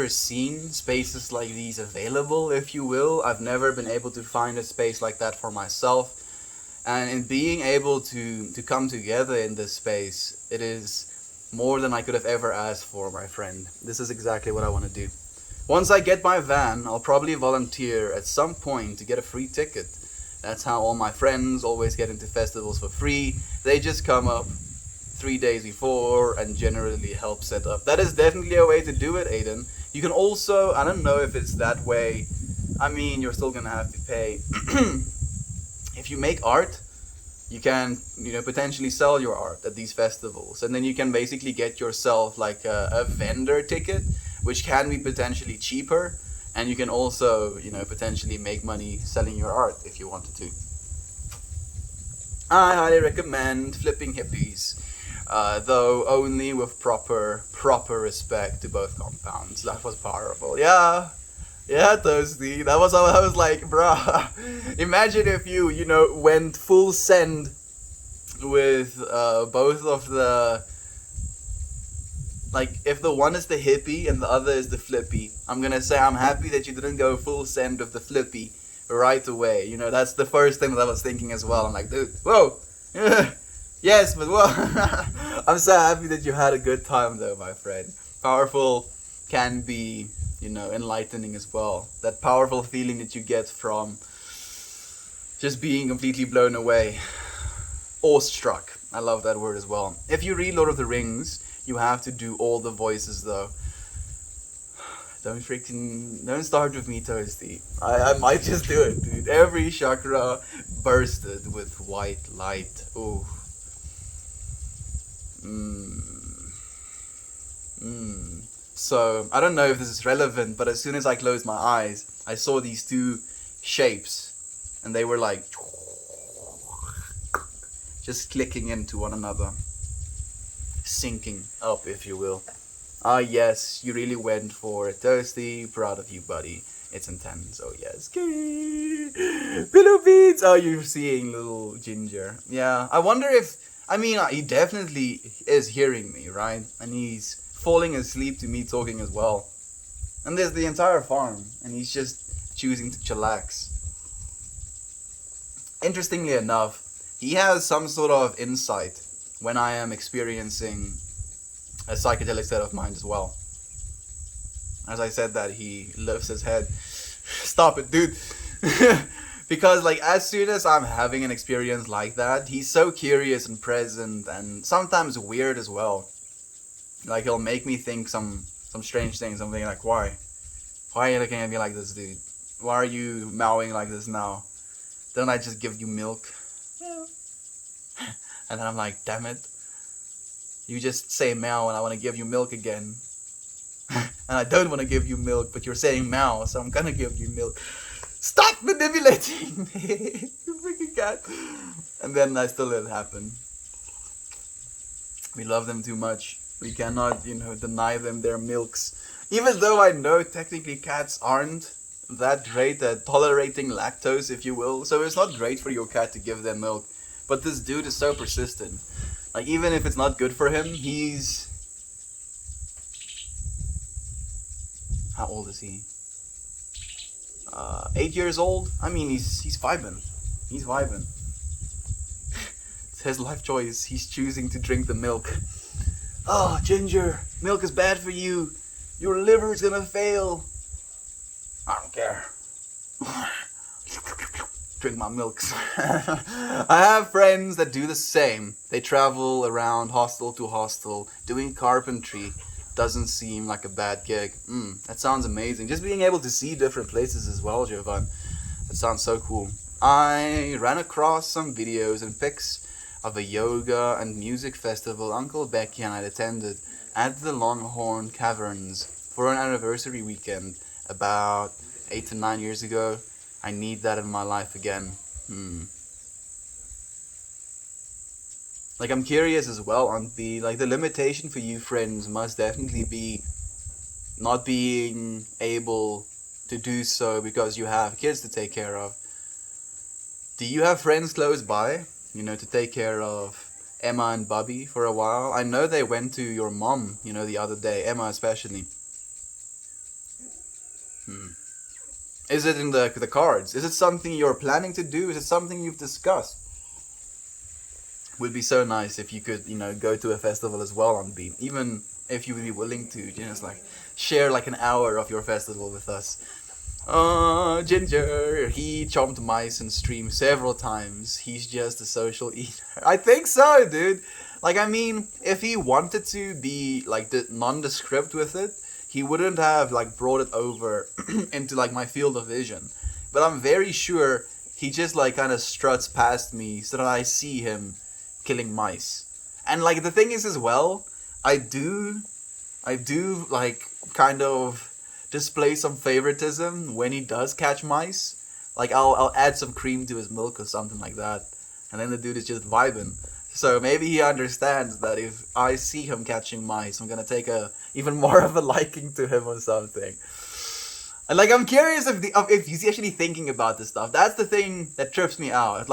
seen spaces like these available, if you will. I've never been able to find a space like that for myself. And in being able to come together in this space, it is more than I could have ever asked for, my friend. This is exactly what I want to do. Once I get my van, I'll probably volunteer at some point to get a free ticket. That's how all my friends always get into festivals for free. They just come up 3 days before and generally help set up. That is definitely a way to do it, Aiden. You can also, I don't know if it's that way. I mean, you're still gonna have to pay. If you make art, you can, potentially sell your art at these festivals. And then you can basically get yourself like a vendor ticket, which can be potentially cheaper. And you can also, potentially make money selling your art if you wanted to. I highly recommend Flipping Hippies. Though only with proper respect to both compounds. That was powerful. Yeah, Toasty. That was how I was like, bruh. Imagine if you, went full send with both of the. Like, if the one is the hippie and the other is the flippy, I'm gonna say I'm happy that you didn't go full send with the flippy right away. That's the first thing that I was thinking as well. I'm like, dude, whoa. Yes, but well, I'm so happy that you had a good time though, my friend. Powerful can be, enlightening as well. That powerful feeling that you get from just being completely blown away. Awestruck. I love that word as well. If you read Lord of the Rings, you have to do all the voices though. Don't start with me, Toasty. I might just do it, dude. Every chakra bursted with white light. Ooh. So, I don't know if this is relevant, but as soon as I closed my eyes, I saw these two shapes, and they were like just clicking into one another, syncing up, if you will. Ah, yes, you really went for it, Toasty. Proud of you, buddy. It's intense. Oh yes. Pillow beats. Oh, you're seeing little Ginger. Yeah. I wonder if. I mean, he definitely is hearing me, right? And he's falling asleep to me talking as well. And there's the entire farm, and he's just choosing to chillax. Interestingly enough, he has some sort of insight when I am experiencing a psychedelic state of mind as well. As I said that, he lifts his head. Stop it, dude. Because like as soon as I'm having an experience like that, he's so curious and present and sometimes weird as well. Like he'll make me think some strange things. I'm thinking like, why? Why are you looking at me like this, dude? Why are you mowing like this now? Don't I just give you milk? Yeah. And then I'm like, damn it. You just say meow and I want to give you milk again. And I don't want to give you milk, but you're saying meow, so I'm gonna give you milk. Stop manipulating me, you freaking cat. And then I still let it happen. We love them too much. We cannot, deny them their milks. Even though I know technically cats aren't that great at tolerating lactose, if you will. So it's not great for your cat to give them milk. But this dude is so persistent. Like even if it's not good for him, he's... How old is he? 8 years old? I mean, he's vibing. He's vibing. It's his life choice. He's choosing to drink the milk. Oh, Ginger, milk is bad for you. Your liver's gonna fail. I don't care. Drink my milks. I have friends that do the same. They travel around hostel to hostel doing carpentry. Doesn't seem like a bad gig. That sounds amazing. Just being able to see different places as well, Jovan. That sounds so cool. I ran across some videos and pics of a yoga and music festival Uncle Becky and I attended at the Longhorn Caverns for an anniversary weekend about 8 to 9 years ago. I need that in my life again. Like I'm curious as well on the limitation for you friends must definitely be not being able to do so because you have kids to take care of. Do you have friends close by, to take care of Emma and Bubby for a while? I know they went to your mom, the other day, Emma especially. Is it in the cards? Is it something you're planning to do? Is it something you've discussed? Would be so nice if you could, go to a festival as well on Beam. Even if you would be willing to, just share an hour of your festival with us. Ginger, he chomped mice in stream several times. He's just a social eater. I think so, dude. If he wanted to be nondescript with it, he wouldn't have brought it over into my field of vision. But I'm very sure he just kind of struts past me so that I see him killing mice. And the thing is as well, I do kind of display some favoritism when he does catch mice. I'll add some cream to his milk or something like that, and then the dude is just vibing. So maybe he understands that if I see him catching mice, I'm gonna take even more of a liking to him or something. And I'm curious if he's actually thinking about this stuff. That's the thing that trips me out.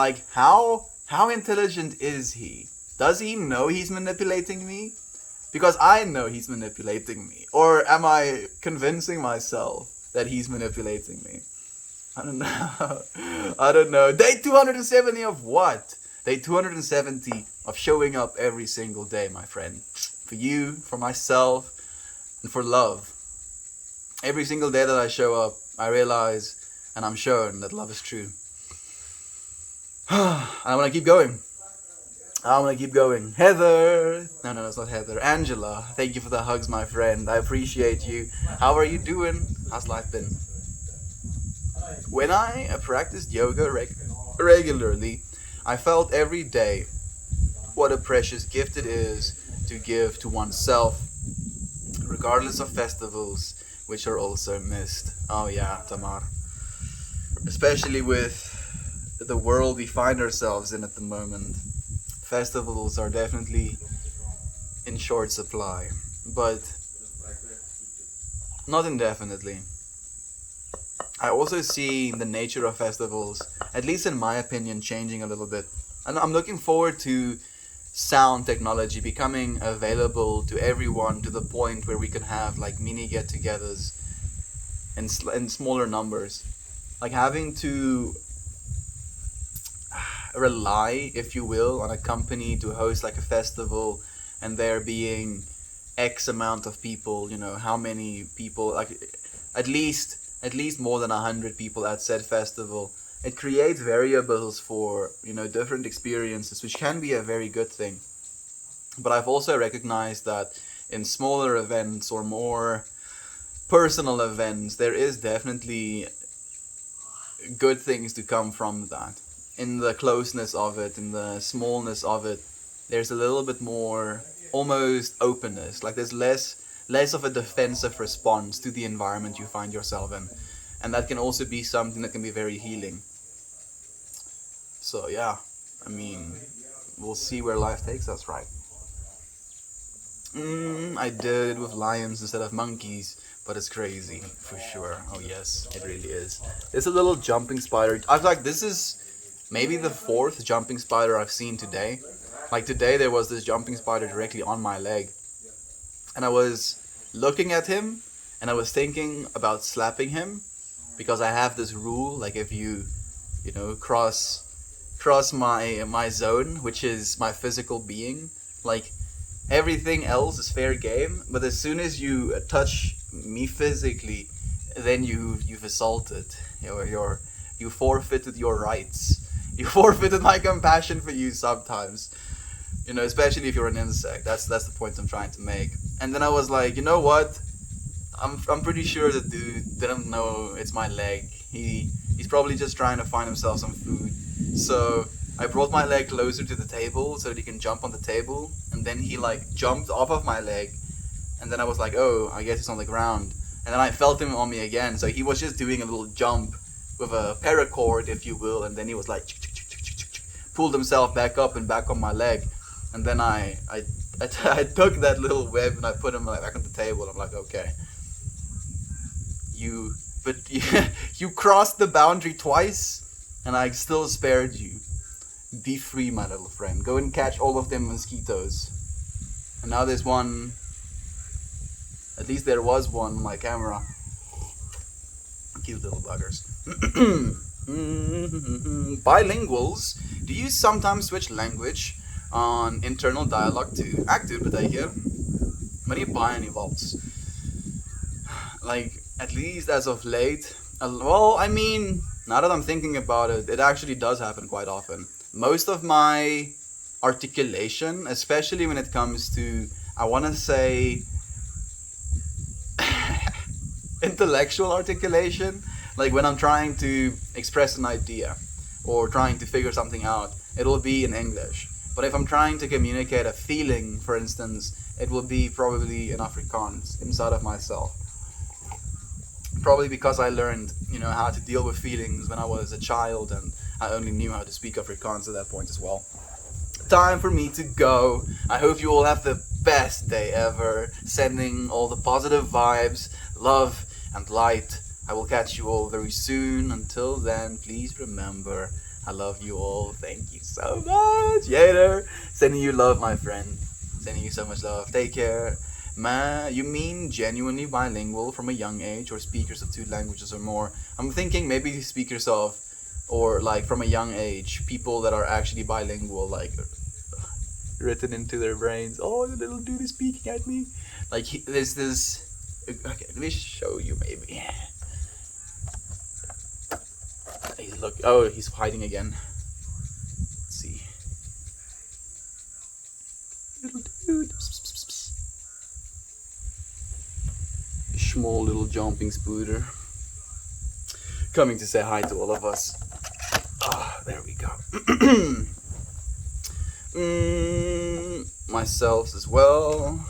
How intelligent is he? Does he know he's manipulating me? Because I know he's manipulating me. Or am I convincing myself that he's manipulating me? I don't know. I don't know. Day 270 of what? Day 270 of showing up every single day, my friend. For you, for myself, and for love. Every single day that I show up, I realize and I'm shown that love is true. I want to keep going. Heather. No, it's not Heather. Angela. Thank you for the hugs, my friend. I appreciate you. How are you doing? How's life been? When I practiced yoga regularly, I felt every day what a precious gift it is to give to oneself, regardless of festivals, which are also missed. Oh yeah, Tamar. Especially with the world we find ourselves in at the moment. festivals are definitely in short supply, but not indefinitely. I also see the nature of festivals, at least in my opinion, changing a little bit. And I'm looking forward to sound technology becoming available to everyone to the point where we can have like mini get togethers in smaller numbers. Like having to rely, if you will, on a company to host like a festival and there being X amount of people, how many people, like at least more than 100 people at said festival. It creates variables for, different experiences, which can be a very good thing. But I've also recognized that in smaller events or more personal events, there is definitely good things to come from that. In the closeness of it, in the smallness of it, there's a little bit more almost openness. Like there's less of a defensive response to the environment you find yourself in. And that can also be something that can be very healing. So yeah, I mean, we'll see where life takes us, right? I did it with lions instead of monkeys, but it's crazy for sure. Oh yes, it really is. It's a little jumping spider. I was like, this is maybe the fourth jumping spider I've seen today. Like today, there was this jumping spider directly on my leg, and I was looking at him, and I was thinking about slapping him, because I have this rule. Like if cross my zone, which is my physical being, like everything else is fair game, but as soon as you touch me physically, then you've assaulted. You forfeited your rights. You forfeited my compassion for you sometimes. Especially if you're an insect. That's the point I'm trying to make. And then I was like, you know what? I'm pretty sure the dude didn't know it's my leg. He's probably just trying to find himself some food. So I brought my leg closer to the table so that he can jump on the table, and then he like jumped off of my leg, and then I was like, oh, I guess he's on the ground, and then I felt him on me again. So he was just doing a little jump with a paracord, if you will, and then he was like pulled himself back up and back on my leg, and then I took that little web and I put him like back on the table. I'm like, okay, you you crossed the boundary twice, and I still spared you. Be free, my little friend. Go and catch all of them mosquitoes. And now there's one. At least there was one on my camera. Cute little buggers. Bilinguals. Do you sometimes switch language on internal dialogue to active betekent wanneer jy baie in die wals? Like, at least as of late. Well, I mean, now that I'm thinking about it, it actually does happen quite often. Most of my articulation, especially when it comes to, I want to say, intellectual articulation, like when I'm trying to express an idea or trying to figure something out, it will be in English. But if I'm trying to communicate a feeling, for instance, it will be probably in Afrikaans inside of myself. Probably because I learned, how to deal with feelings when I was a child, and I only knew how to speak Afrikaans at that point as well. Time for me to go. I hope you all have the best day ever. Sending all the positive vibes, love, and light. I will catch you all very soon. Until then, please remember, I love you all. Thank you so much. Yater. Sending you love, my friend. Sending you so much love. Take care. You mean genuinely bilingual from a young age, or speakers of two languages or more? I'm thinking maybe speakers of, or like from a young age, people that are actually bilingual, like written into their brains. Oh, the little dude is speaking at me. Like there's this. Okay, let me show you maybe. Look. Oh, he's hiding again. Let's see. Little dude. Small little jumping spooter. Coming to say hi to all of us. Ah, there we go. Myself as well.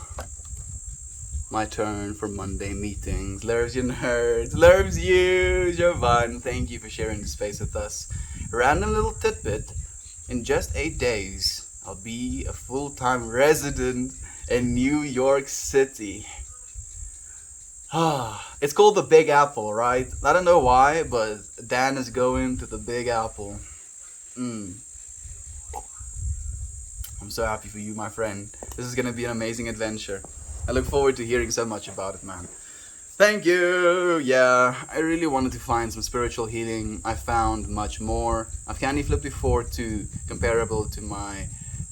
My turn for Monday meetings. Loves you nerds. Loves you, Jovan. Thank you for sharing the space with us. Random little tidbit. In just 8 days, I'll be a full-time resident in New York City. It's called the Big Apple, right? I don't know why, but Dan is going to the Big Apple. Mm, I'm so happy for you, my friend. This is gonna be an amazing adventure. I look forward to hearing so much about it, man. Thank you! Yeah, I really wanted to find some spiritual healing. I found much more. I've candy flipped before too, comparable to my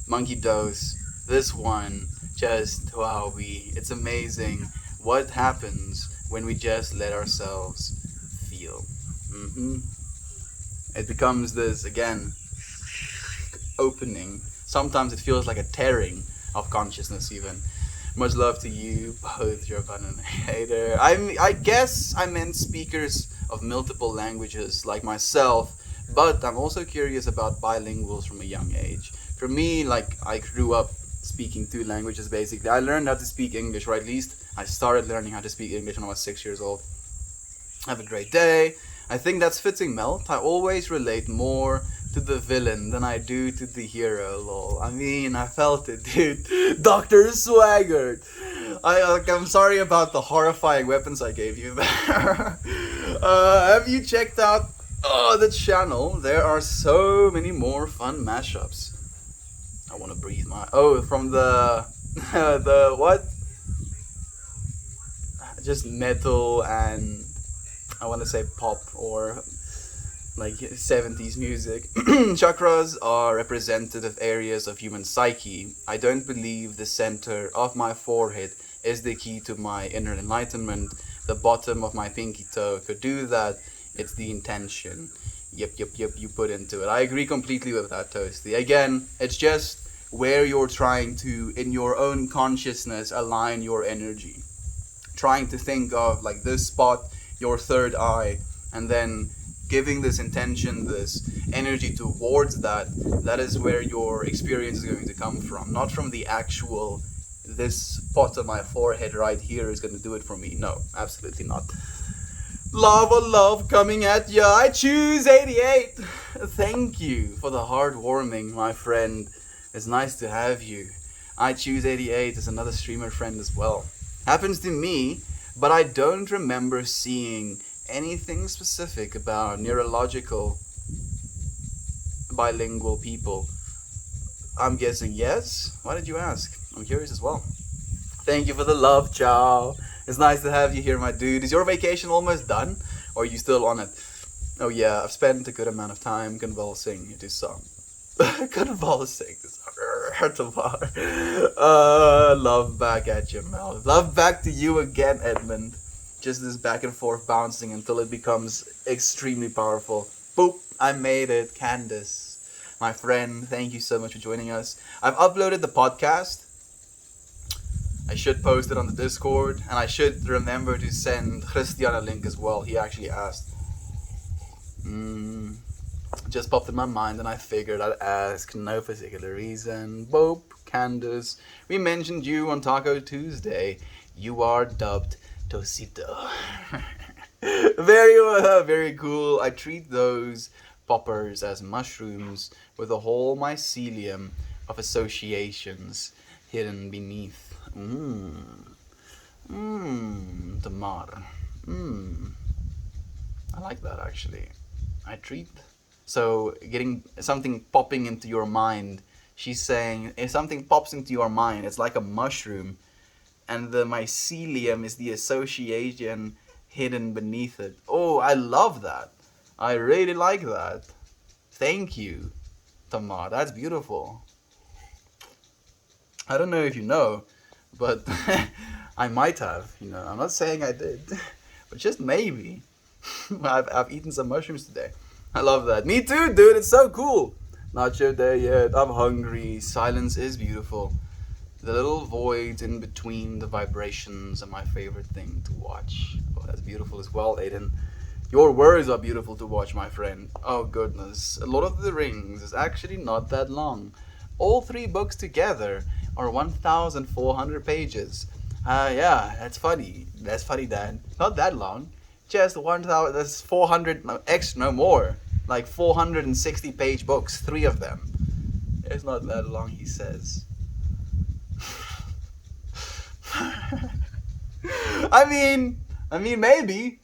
monkey dose. This one, just wow, it's amazing what happens when we just let ourselves feel. hmm It becomes this, again, opening. Sometimes it feels like a tearing of consciousness, even. Much love to you both, you're a hater. I guess I meant speakers of multiple languages like myself, but I'm also curious about bilinguals from a young age. For me, like, I grew up speaking two languages basically. I learned how to speak English, or at least I started learning how to speak English when I was 6 years old. Have a great day. I think that's fitting, Melt. I always relate more to the villain than I do to the hero, lol. I mean, I felt it, dude. Dr. Swaggart. I'm sorry about the horrifying weapons I gave you there. Have you checked out the channel? There are so many more fun mashups. I want to breathe my... Oh, from the... the what? Just metal and... I want to say pop or like 70s music. Chakras are representative areas of human psyche. I don't believe the center of my forehead is the key to my inner enlightenment. The bottom of my pinky toe could do that. It's the intention. Yep, you put into it. I agree completely with that, Toasty. Again, it's just where you're trying to, in your own consciousness, align your energy. Trying to think of like this spot, your third eye, and then giving this intention, this energy towards that. That is where your experience is going to come from, not from the actual, this spot on my forehead right here is going to do it for me. No, absolutely not. Love coming at ya. I choose 88. Thank you for the heartwarming, my friend. It's nice to have you. I choose 88 is another streamer friend as well. Happens to me, but I don't remember seeing anything specific about neurological bilingual people. I'm guessing yes. Why did you ask? I'm curious as well. Thank you for the love, Chow. It's nice to have you here, my dude. Is your vacation almost done? Or are you still on it? Oh yeah, I've spent a good amount of time convulsing to some. Convulsing to some. Love back at your mouth. Love back to you again, Edmund. Just this back and forth bouncing until it becomes extremely powerful. Boop, I made it. Candace, my friend, thank you so much for joining us. I've uploaded the podcast. I should post it on the Discord, and I should remember to send Christian a link as well. He actually asked. Just popped in my mind and I figured I'd ask. No particular reason. Boop, Candace, we mentioned you on Taco Tuesday. You are dubbed Tosito. Very cool. I treat those poppers as mushrooms with a whole mycelium of associations hidden beneath. Tamar. I like that actually. I treat. So getting something popping into your mind. She's saying if something pops into your mind, it's like a mushroom, and the mycelium is the association hidden beneath it. Oh, I love that. I really like that. Thank you, Tamar. That's beautiful. I don't know if you know, but I might have. I'm not saying I did, but just maybe. I've eaten some mushrooms today. I love that. Me too, dude. It's so cool. Not your day yet. I'm hungry. Silence is beautiful. The little voids in between the vibrations are my favorite thing to watch. Oh, that's beautiful as well, Aiden. Your words are beautiful to watch, my friend. Oh, goodness. Lord of the Rings is actually not that long. All 3 books together are 1,400 pages. Yeah, that's funny. That's funny, Dad. Not that long. Just 1,000, that's 400, no more. Like 460 page books, 3 of them. It's not that long, he says. I mean, maybe.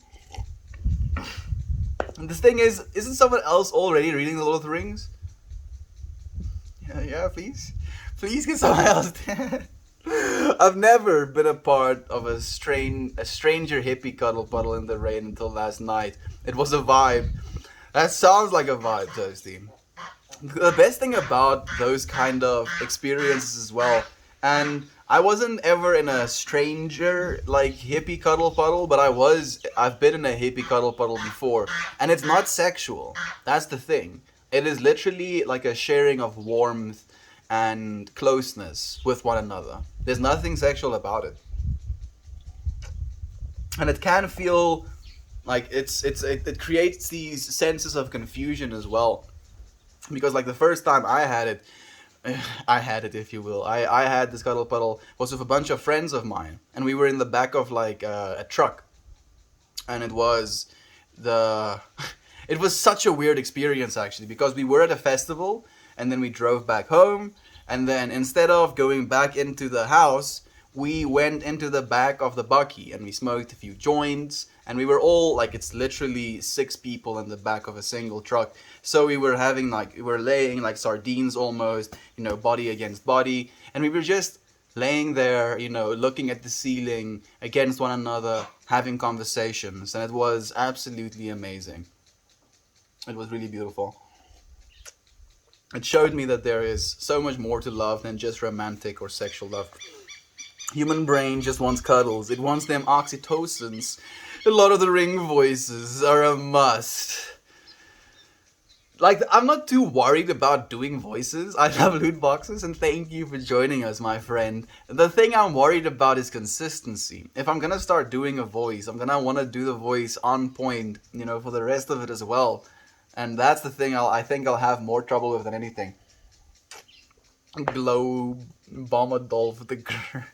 And the thing is, isn't someone else already reading the Lord of the Rings? Yeah, please. Please get someone else. I've never been a part of a stranger hippie cuddle puddle in the rain until last night. It was a vibe. That sounds like a vibe, Toasty. The best thing about those kind of experiences as well, and I wasn't ever in a stranger like hippie cuddle puddle, but I've been in a hippie cuddle puddle before, and it's not sexual. That's the thing. It is literally like a sharing of warmth and closeness with one another. There's nothing sexual about it. And it can feel like it creates these senses of confusion as well, because like the first time I had it, I had it, if you will. I had this cuddle puddle was with a bunch of friends of mine, and we were in the back of like a truck, and it was the it was such a weird experience actually, because we were at a festival, and then we drove back home, and then instead of going back into the house, we went into the back of the bucky and we smoked a few joints, and we were all like, it's literally 6 people in the back of a single truck. So we were having like, we were laying like sardines almost, body against body, and we were just laying there, looking at the ceiling against one another, having conversations, and it was absolutely amazing. It was really beautiful. It showed me that there is so much more to love than just romantic or sexual love. Human brain just wants cuddles. It wants them oxytocins. A lot of the ring voices are a must. Like, I'm not too worried about doing voices. I love loot boxes, and thank you for joining us, my friend. The thing I'm worried about is consistency. If I'm gonna start doing a voice, I'm gonna want to do the voice on point, for the rest of it as well. And that's the thing I think I'll have more trouble with than anything. Glow Bomber Dolph the Grey.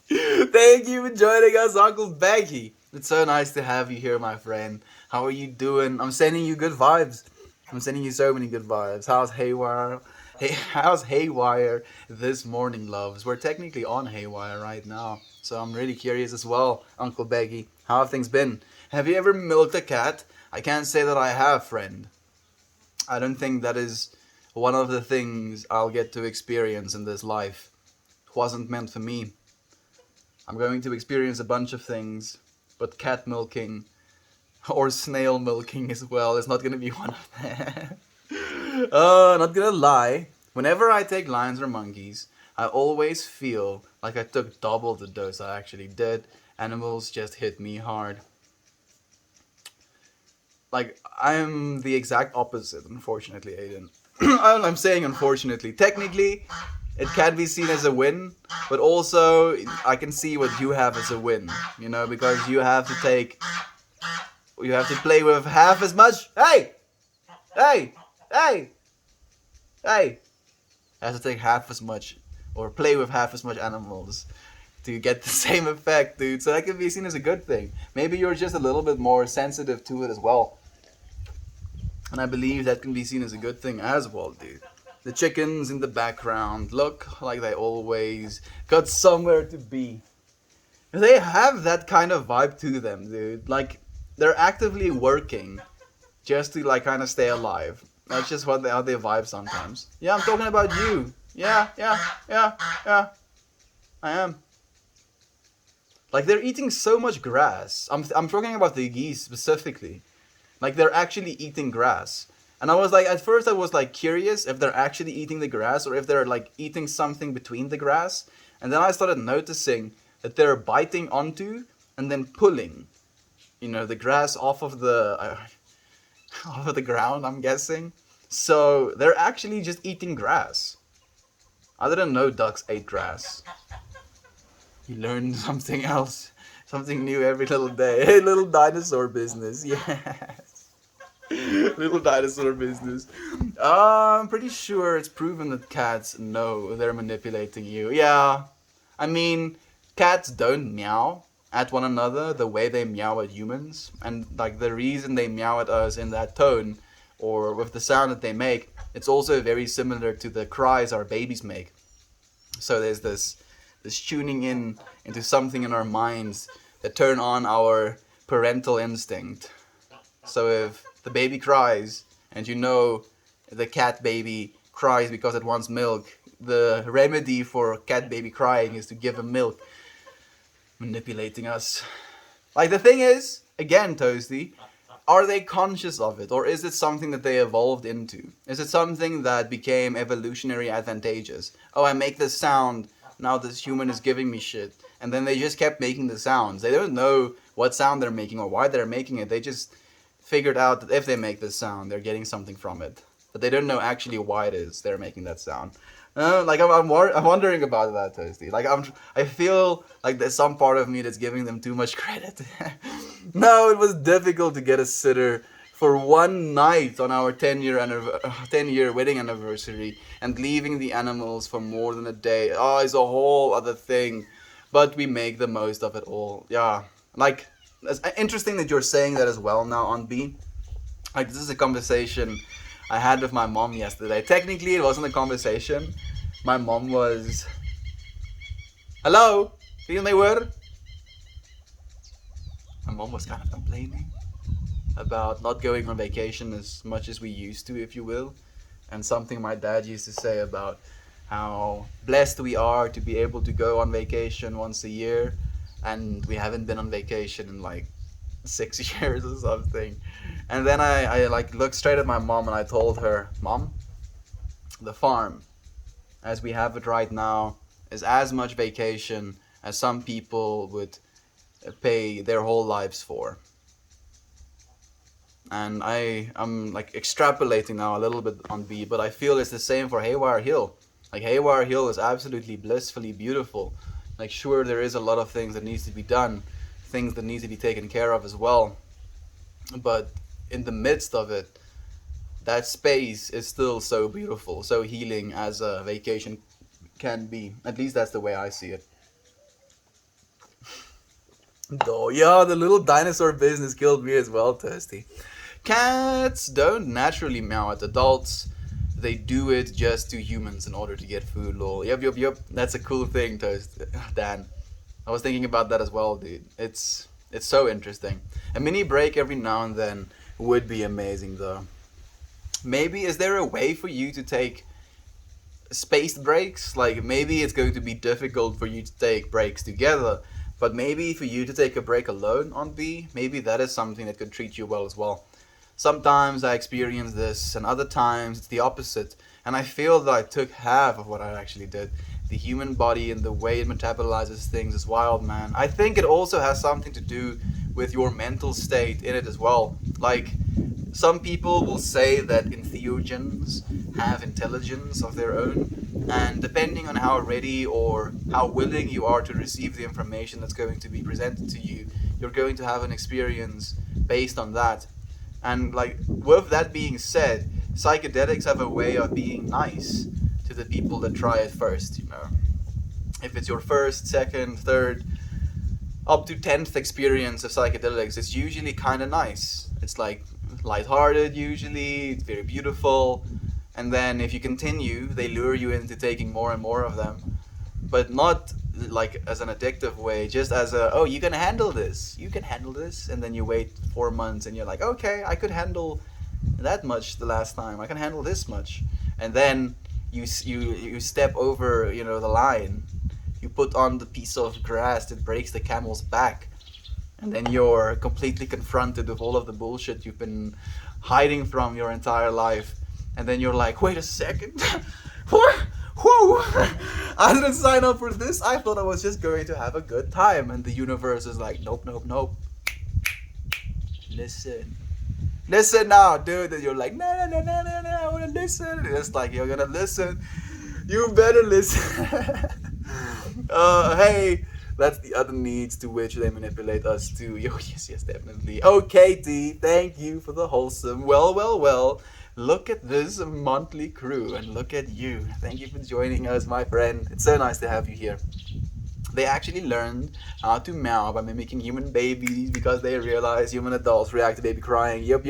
Thank you for joining us, Uncle Becky. It's so nice to have you here, my friend. How are you doing? I'm sending you good vibes. I'm sending you so many good vibes. How's Haywire? Hey, how's Haywire this morning, loves? We're technically on Haywire right now, so I'm really curious as well, Uncle Becky. How have things been? Have you ever milked a cat? I can't say that I have, friend. I don't think that is one of the things I'll get to experience in this life. It wasn't meant for me. I'm going to experience a bunch of things, but cat milking or snail milking as well is not going to be one of them. Not gonna lie. Whenever I take lions or monkeys, I always feel like I took double the dose I actually did. Animals just hit me hard. Like, I'm the exact opposite, unfortunately, Aiden. I'm saying unfortunately. Technically, it can be seen as a win, but also I can see what you have as a win, because you have to play with half as much. Hey! Hey! Hey! Hey! Have to take half as much, or play with half as much animals to get the same effect, dude. So that can be seen as a good thing. Maybe you're just a little bit more sensitive to it as well. And I believe that can be seen as a good thing as well, dude. The chickens in the background look like they always got somewhere to be. They have that kind of vibe to them, dude. Like, they're actively working just to, like, kind of stay alive. That's just how they vibe sometimes. Yeah, I'm talking about you. Yeah. I am. Like, they're eating so much grass. I'm talking about the geese specifically. Like, they're actually eating grass. And I was like, at first I was like curious if they're actually eating the grass or if they're like eating something between the grass. And then I started noticing that they're biting onto and then pulling, the grass off of the ground, I'm guessing. So they're actually just eating grass. I didn't know ducks ate grass. You learn something else, something new every little day. Hey, little dinosaur business, yes. Little dinosaur business. I'm pretty sure it's proven that cats know they're manipulating you. Yeah. I mean, cats don't meow at one another the way they meow at humans. And, like, the reason they meow at us in that tone, or with the sound that they make, it's also very similar to the cries our babies make. So there's this tuning in into something in our minds that turn on our parental instinct. So if the baby cries and you know the cat baby cries because it wants milk, the remedy for cat baby crying is to give him milk, manipulating us. Like the thing is, again, Toasty, are they conscious of it, or is it something that they evolved into? Is it something that became evolutionary advantageous? Oh, I make this sound, now this human is giving me shit. And then they just kept making the sounds. They don't know what sound they're making or why they're making it. They just figured out that if they make this sound, they're getting something from it. But they don't know actually why it is they're making that sound. I'm wondering about that, Toasty. I feel like there's some part of me that's giving them too much credit. No, it was difficult to get a sitter for one night on our 10-year wedding anniversary, and leaving the animals for more than a day. Oh, it's a whole other thing. But we make the most of it all. Yeah. Like, it's interesting that you're saying that as well now on B. Like, this is a conversation I had with my mom yesterday. Technically, it wasn't a conversation. My mom was... Hello? Feel my word? My mom was kind of complaining about not going on vacation as much as we used to, if you will. And something my dad used to say about how blessed we are to be able to go on vacation once a year, and we haven't been on vacation in like 6 years or something. And then I like looked straight at my mom and I told her, Mom, the farm as we have it right now is as much vacation as some people would pay their whole lives for. And I'm like extrapolating now a little bit on B, but I feel it's the same for Haywire Hill. Like, Haywire Hill is absolutely blissfully beautiful. Like, sure, there is a lot of things that needs to be done, things that need to be taken care of as well. But in the midst of it, that space is still so beautiful, so healing as a vacation can be. At least that's the way I see it. Oh yeah, the little dinosaur business killed me as well, Thirsty. Cats don't naturally meow at adults. They do it just to humans in order to get food, lol. Yep. That's a cool thing, Toast, Dan. I was thinking about that as well, dude. It's so interesting. A mini break every now and then would be amazing, though. Maybe, is there a way for you to take spaced breaks? Like, maybe it's going to be difficult for you to take breaks together, but maybe for you to take a break alone on B, maybe that is something that could treat you well as well. Sometimes I experience this, and other times it's the opposite. And I feel that I took half of what I actually did. The human body and the way it metabolizes things is wild, man. I think it also has something to do with your mental state in it as well. Like, some people will say that entheogens have intelligence of their own, and depending on how ready or how willing you are to receive the information that's going to be presented to you, you're going to have an experience based on that. And like, with that being said, psychedelics have a way of being nice to the people that try it first, you know. If it's your first, second, third, up to 10th experience of psychedelics, it's usually kind of nice. It's like lighthearted usually, it's very beautiful. And then if you continue, they lure you into taking more and more of them. But not like as an addictive way, just as a, oh, you can handle this, and then you wait 4 months and you're like, okay, I could handle that much the last time, I can handle this much. And then you step over, you know, the line, you put on the piece of grass that breaks the camel's back, and then you're completely confronted with all of the bullshit you've been hiding from your entire life. And then you're like, wait a second, what? Whoo! I didn't sign up for this. I thought I was just going to have a good time. And the universe is like, nope. Listen now, dude. And you're like, no, I want to listen. And it's like, you're going to listen. You better listen. Hey, that's the other needs to which they manipulate us to. Yo, yes, definitely. Okay, T, thank you for the wholesome. Well. Look at this monthly crew, and look at you. Thank you for joining us, my friend. It's so nice to have you here. They actually learned how to meow by mimicking human babies because they realized human adults react to baby crying. Yup.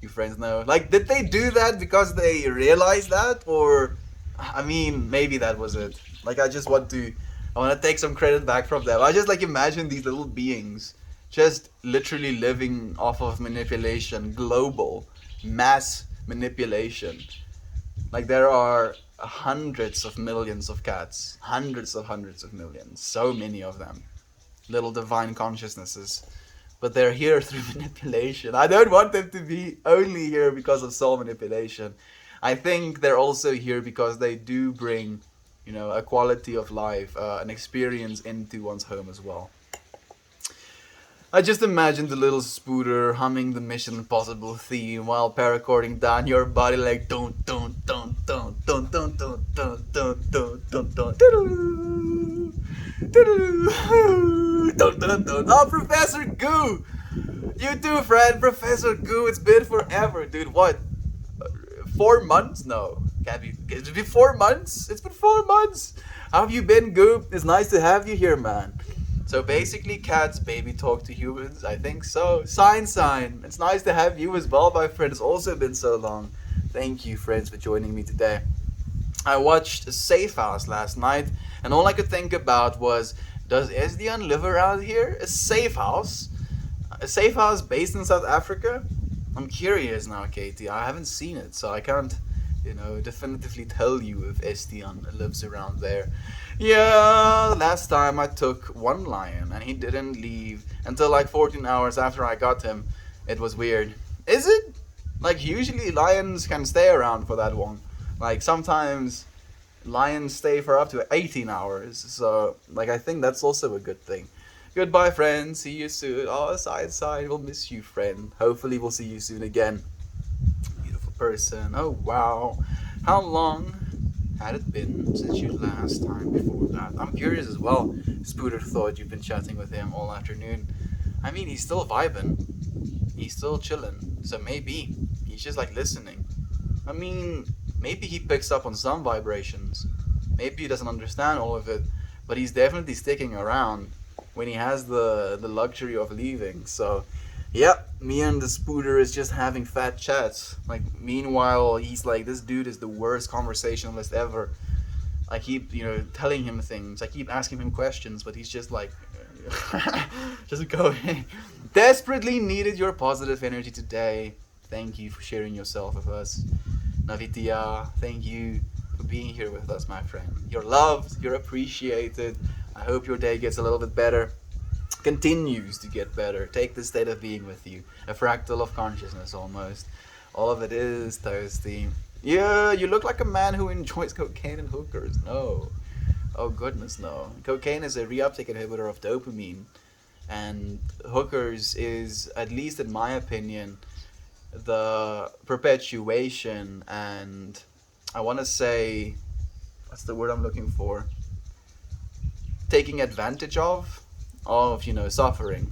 you friends know. Like, did they do that because they realized that, or I mean, maybe that was it. Like, I want to take some credit back from them. I just like imagine these little beings just literally living off of manipulation, global, mass manipulation. Like, there are hundreds of millions of cats, hundreds of millions, so many of them, little divine consciousnesses. But they're here through manipulation. I don't want them to be only here because of soul manipulation. I think they're also here because they do bring, a quality of life, an experience into one's home as well. I just imagine the little spooter humming the Mission Impossible theme while paracording down your body like dun dun dun dun dun dun dun dun dun dun dun dun dun dun dun. Oh, Professor Goo! You too, friend, Professor Goo. It's been forever, dude. What? 4 months? No, can't be. It's been 4 months. It's been 4 months. How have you been, Goo? It's nice to have you here, man. So basically, cats baby talk to humans. I think so. Sign. It's nice to have you as well, my friend. It's also been so long. Thank you, friends, for joining me today. I watched a Safe House last night, and all I could think about was, does Esdian live around here? A safe house? A safe house based in South Africa? I'm curious now, Katie. I haven't seen it, so I can't, definitively tell you if Esdian lives around there. Yeah, last time I took one lion and he didn't leave until like 14 hours after I got him. It was weird. Is it? Like, usually lions can stay around for that long. Like, sometimes lions stay for up to 18 hours. So, like, I think that's also a good thing. Goodbye, friend. See you soon. Oh, side. We'll miss you, friend. Hopefully we'll see you soon again. Beautiful person. Oh, wow. How long had it been since you last time before that? I'm curious as well. Spooter thought you've been chatting with him all afternoon. I mean, he's still vibing. He's still chilling. So maybe he's just like listening. I mean, maybe he picks up on some vibrations. Maybe he doesn't understand all of it. But he's definitely sticking around when he has the luxury of leaving. So, yep, me and the Spooter is just having fat chats. Like, meanwhile, he's like, this dude is the worst conversationalist ever. I keep, telling him things. I keep asking him questions, but he's just like, just going. Desperately needed your positive energy today. Thank you for sharing yourself with us. Navitya, thank you for being here with us, my friend. You're loved, you're appreciated. I hope your day gets a little bit better. Continues to get better. Take the state of being with you. A fractal of consciousness almost. All of it is toasty. Yeah, you look like a man who enjoys cocaine and hookers. No. Oh goodness, no. Cocaine is a reuptake inhibitor of dopamine. And hookers is, at least in my opinion, the perpetuation and, I want to say, what's the word I'm looking for? Taking advantage of, suffering.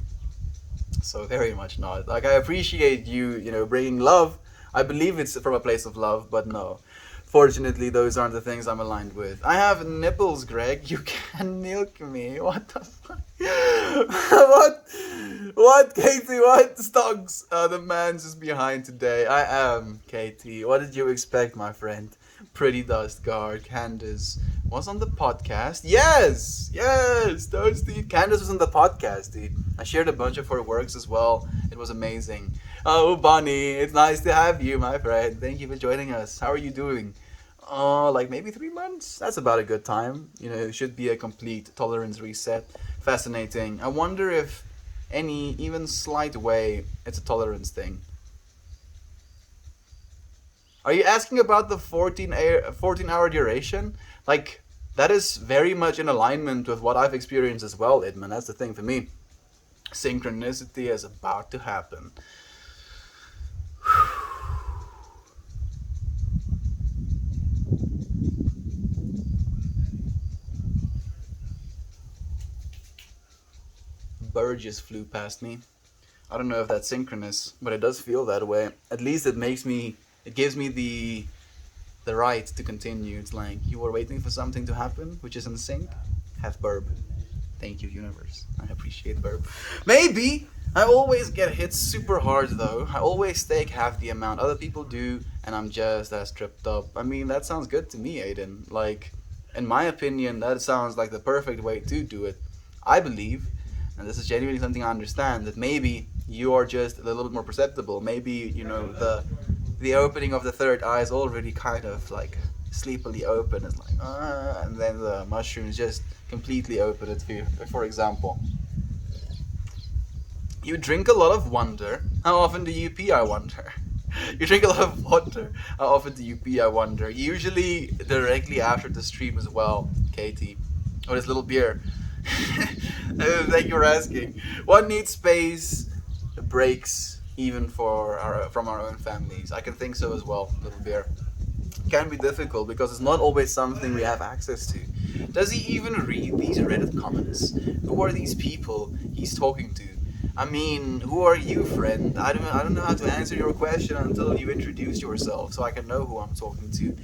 So very much not. Like, I appreciate you, bringing love. I believe it's from a place of love, but no. Fortunately, those aren't the things I'm aligned with. I have nipples, Greg. You can milk me. What the fuck? What, Katie? What? Stocks? The man's just behind today. I am, Katie. What did you expect, my friend? Pretty Dust Guard. Candace was on the podcast. Yes! Toasty. Candace was on the podcast, dude. I shared a bunch of her works as well. It was amazing. Oh, Bonnie, it's nice to have you, my friend. Thank you for joining us. How are you doing? Like maybe 3 months? That's about a good time. It should be a complete tolerance reset. Fascinating. I wonder if any, even slight way, it's a tolerance thing. Are you asking about the 14-hour duration? Like, that is very much in alignment with what I've experienced as well, Edmund. That's the thing for me. Synchronicity is about to happen. Bird just flew past me. I don't know if that's synchronous, but it does feel that way. At least it gives me the right to continue. It's like, you were waiting for something to happen, which is in sync. Have burb. Thank you, universe. I appreciate burb. Maybe I always get hit super hard though. I always take half the amount other people do, and I'm just as tripped up. I mean, that sounds good to me, Aiden. Like, in my opinion, that sounds like the perfect way to do it. I believe, and this is genuinely something I understand, that maybe you are just a little bit more perceptible. Maybe, the opening of the third eye is already kind of like sleepily open. It's like, and then the mushrooms just completely open it for example. You drink a lot of wonder. How often do you pee, I wonder? You drink a lot of water. How often do you pee, I wonder? Usually directly after the stream as well, Katie. Or this little beer. Thank you for asking. One needs space, breaks, even from our own families. I can think so as well, little beer. Can be difficult because it's not always something we have access to. Does he even read these Reddit comments? Who are these people he's talking to? I mean, who are you, friend? I don't know how to answer your question until you introduce yourself, so I can know who I'm talking to.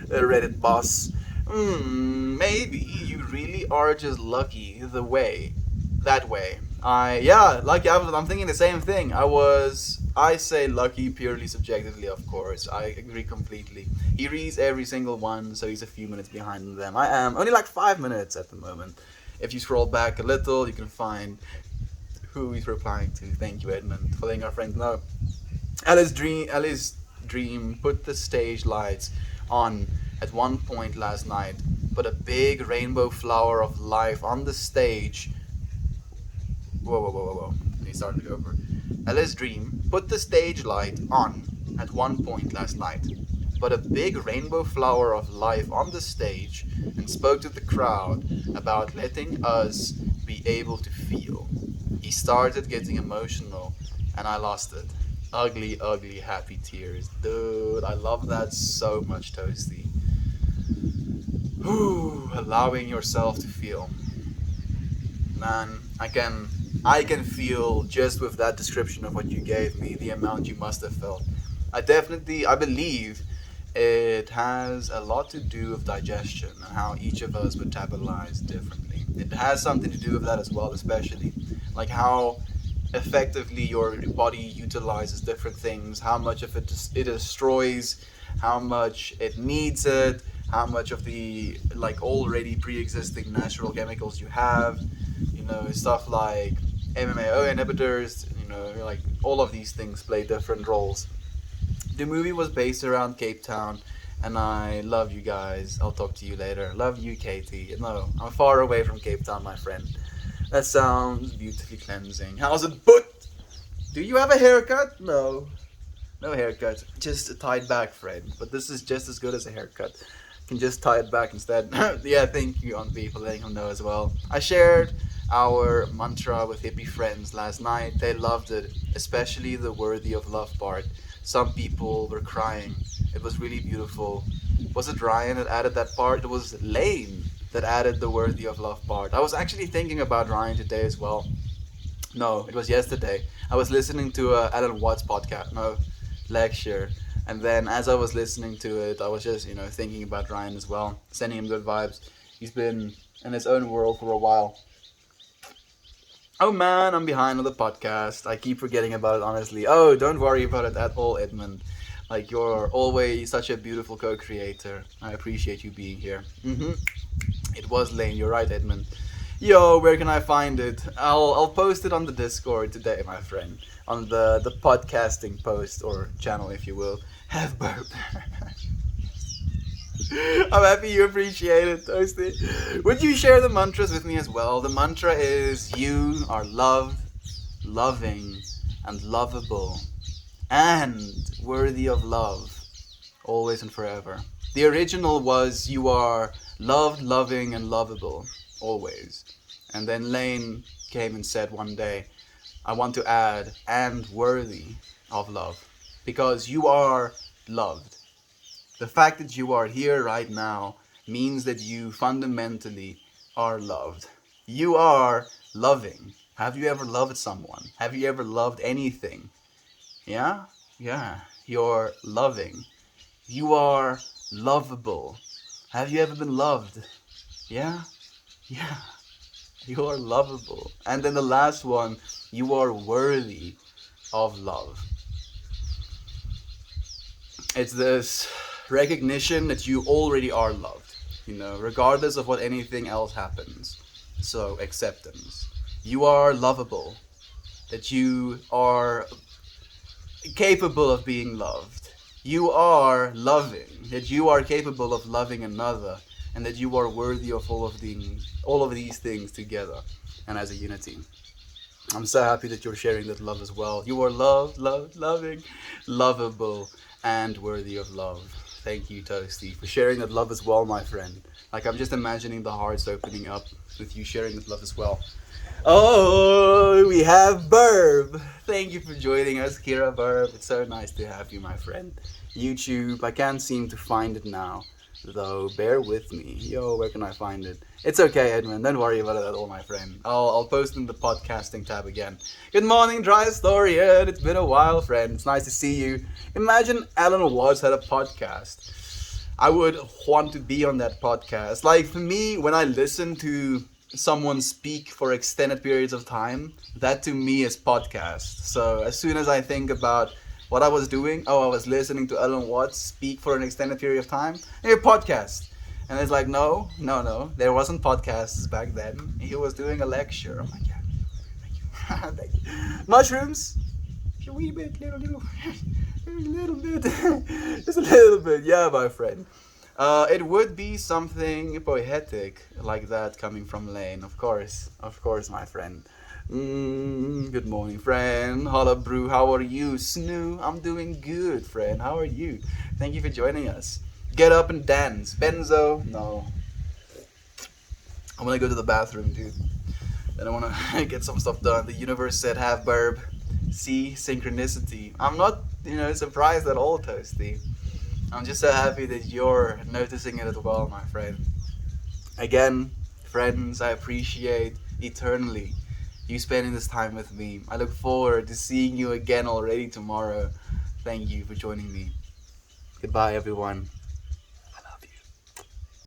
Reddit boss. Maybe you really are just lucky that way. Yeah, lucky. I'm thinking the same thing. I say lucky purely subjectively, of course. I agree completely. He reads every single one, so he's a few minutes behind them. I am only like 5 minutes at the moment. If you scroll back a little, you can find who he's replying to. Thank you, Edmund, for letting our friend know. Alice Dream put the stage lights on at one point last night, but a big rainbow flower of life on the stage. Whoa, whoa, whoa, whoa, whoa. Let me start it over. Alice Dream put the stage light on at one point last night, but a big rainbow flower of life on the stage and spoke to the crowd about letting us be able to feel. He started getting emotional, and I lost it. Ugly, ugly, happy tears. Dude, I love that so much, Toasty. Whew, allowing yourself to feel. Man, I can feel just with that description of what you gave me, the amount you must have felt. I believe it has a lot to do with digestion and how each of us metabolize differently. It has something to do with that as well, especially like how effectively your body utilizes different things, how much of it destroys, how much it needs it, how much of the like already pre-existing natural chemicals you have, stuff like MMAO inhibitors, like all of these things play different roles. The movie was based around Cape Town, and I love you guys. I'll talk to you later. Love you, Katie. No, I'm far away from Cape Town, my friend. That sounds beautifully cleansing. How's it, but do you have a haircut? No. No haircut. Just a tied back, friend. But this is just as good as a haircut. Can just tie it back instead. Yeah, thank you on for letting him know as well. I shared our mantra with hippie friends last night. They loved it, especially the worthy of love part. Some people were crying. It was really beautiful. Was it Ryan that added that part? It was Lane that added the worthy of love part. I was actually thinking about Ryan today as well. No, it was yesterday. I was listening to Alan Watts podcast, no, lecture. And then as I was listening to it, I was just, thinking about Ryan as well, sending him good vibes. He's been in his own world for a while. Oh man, I'm behind on the podcast. I keep forgetting about it, honestly. Oh, don't worry about it at all, Edmund. Like, you're always such a beautiful co creator. I appreciate you being here. It was Lane, you're right, Edmund. Yo, where can I find it? I'll post it on the Discord today, my friend. On the podcasting post or channel, if you will. Have burp. I'm happy you appreciate it, Toasty. Would you share the mantras with me as well? The mantra is you are loved, loving, and lovable, and worthy of love, always and forever. The original was you are loved, loving, and lovable, always. And then Lane came and said one day, I want to add, and worthy of love, because you are loved. The fact that you are here right now means that you fundamentally are loved. You are loving. Have you ever loved someone? Have you ever loved anything? Yeah? Yeah. You're loving. You are lovable. Have you ever been loved? Yeah? Yeah. You are lovable. And then the last one, you are worthy of love. It's this recognition that you already are loved, regardless of what anything else happens. So, acceptance. You are lovable, that you are capable of being loved. You are loving, that you are capable of loving another, and that you are worthy of all of these things together and as a unity. I'm so happy that you're sharing that love as well. You are loved, loved, loving, lovable, and worthy of love. Thank you, Toasty, for sharing that love as well, my friend. Like, I'm just imagining the hearts opening up with you sharing that love as well. Oh, we have Burb. Thank you for joining us, Kira Burb. It's so nice to have you, my friend. YouTube, I can't seem to find it now, though. Bear with me. Yo, where can I find it? It's okay, Edmund. Don't worry about it at all, my friend. I'll post in the podcasting tab again. Good morning, Dry Historian. It's been a while, friend. It's nice to see you. Imagine Alan Watts had a podcast. I would want to be on that podcast. Like, for me, when I listen to someone speak for extended periods of time, that to me is podcast. So as soon as I think about what I was doing, I was listening to Alan Watts speak for an extended period of time. Hey, podcast. And it's like, no, no, no. There wasn't podcasts back then. He was doing a lecture. Oh my god. Thank you. Thank you. Mushrooms? A wee bit, little bit. Just a little bit. Yeah, my friend. It would be something poetic like that coming from Lane, of course, my friend. Good morning, friend. Holla, Brew. How are you? Snoo, I'm doing good, friend. How are you? Thank you for joining us. Get up and dance. Benzo, no. I'm gonna go to the bathroom, dude. Then I wanna get some stuff done. The universe said have Burb. See, synchronicity. I'm not, surprised at all, Toasty. I'm just so happy that you're noticing it as well, my friend. Again, friends, I appreciate eternally you spending this time with me. I look forward to seeing you again already tomorrow. Thank you for joining me. Goodbye, everyone.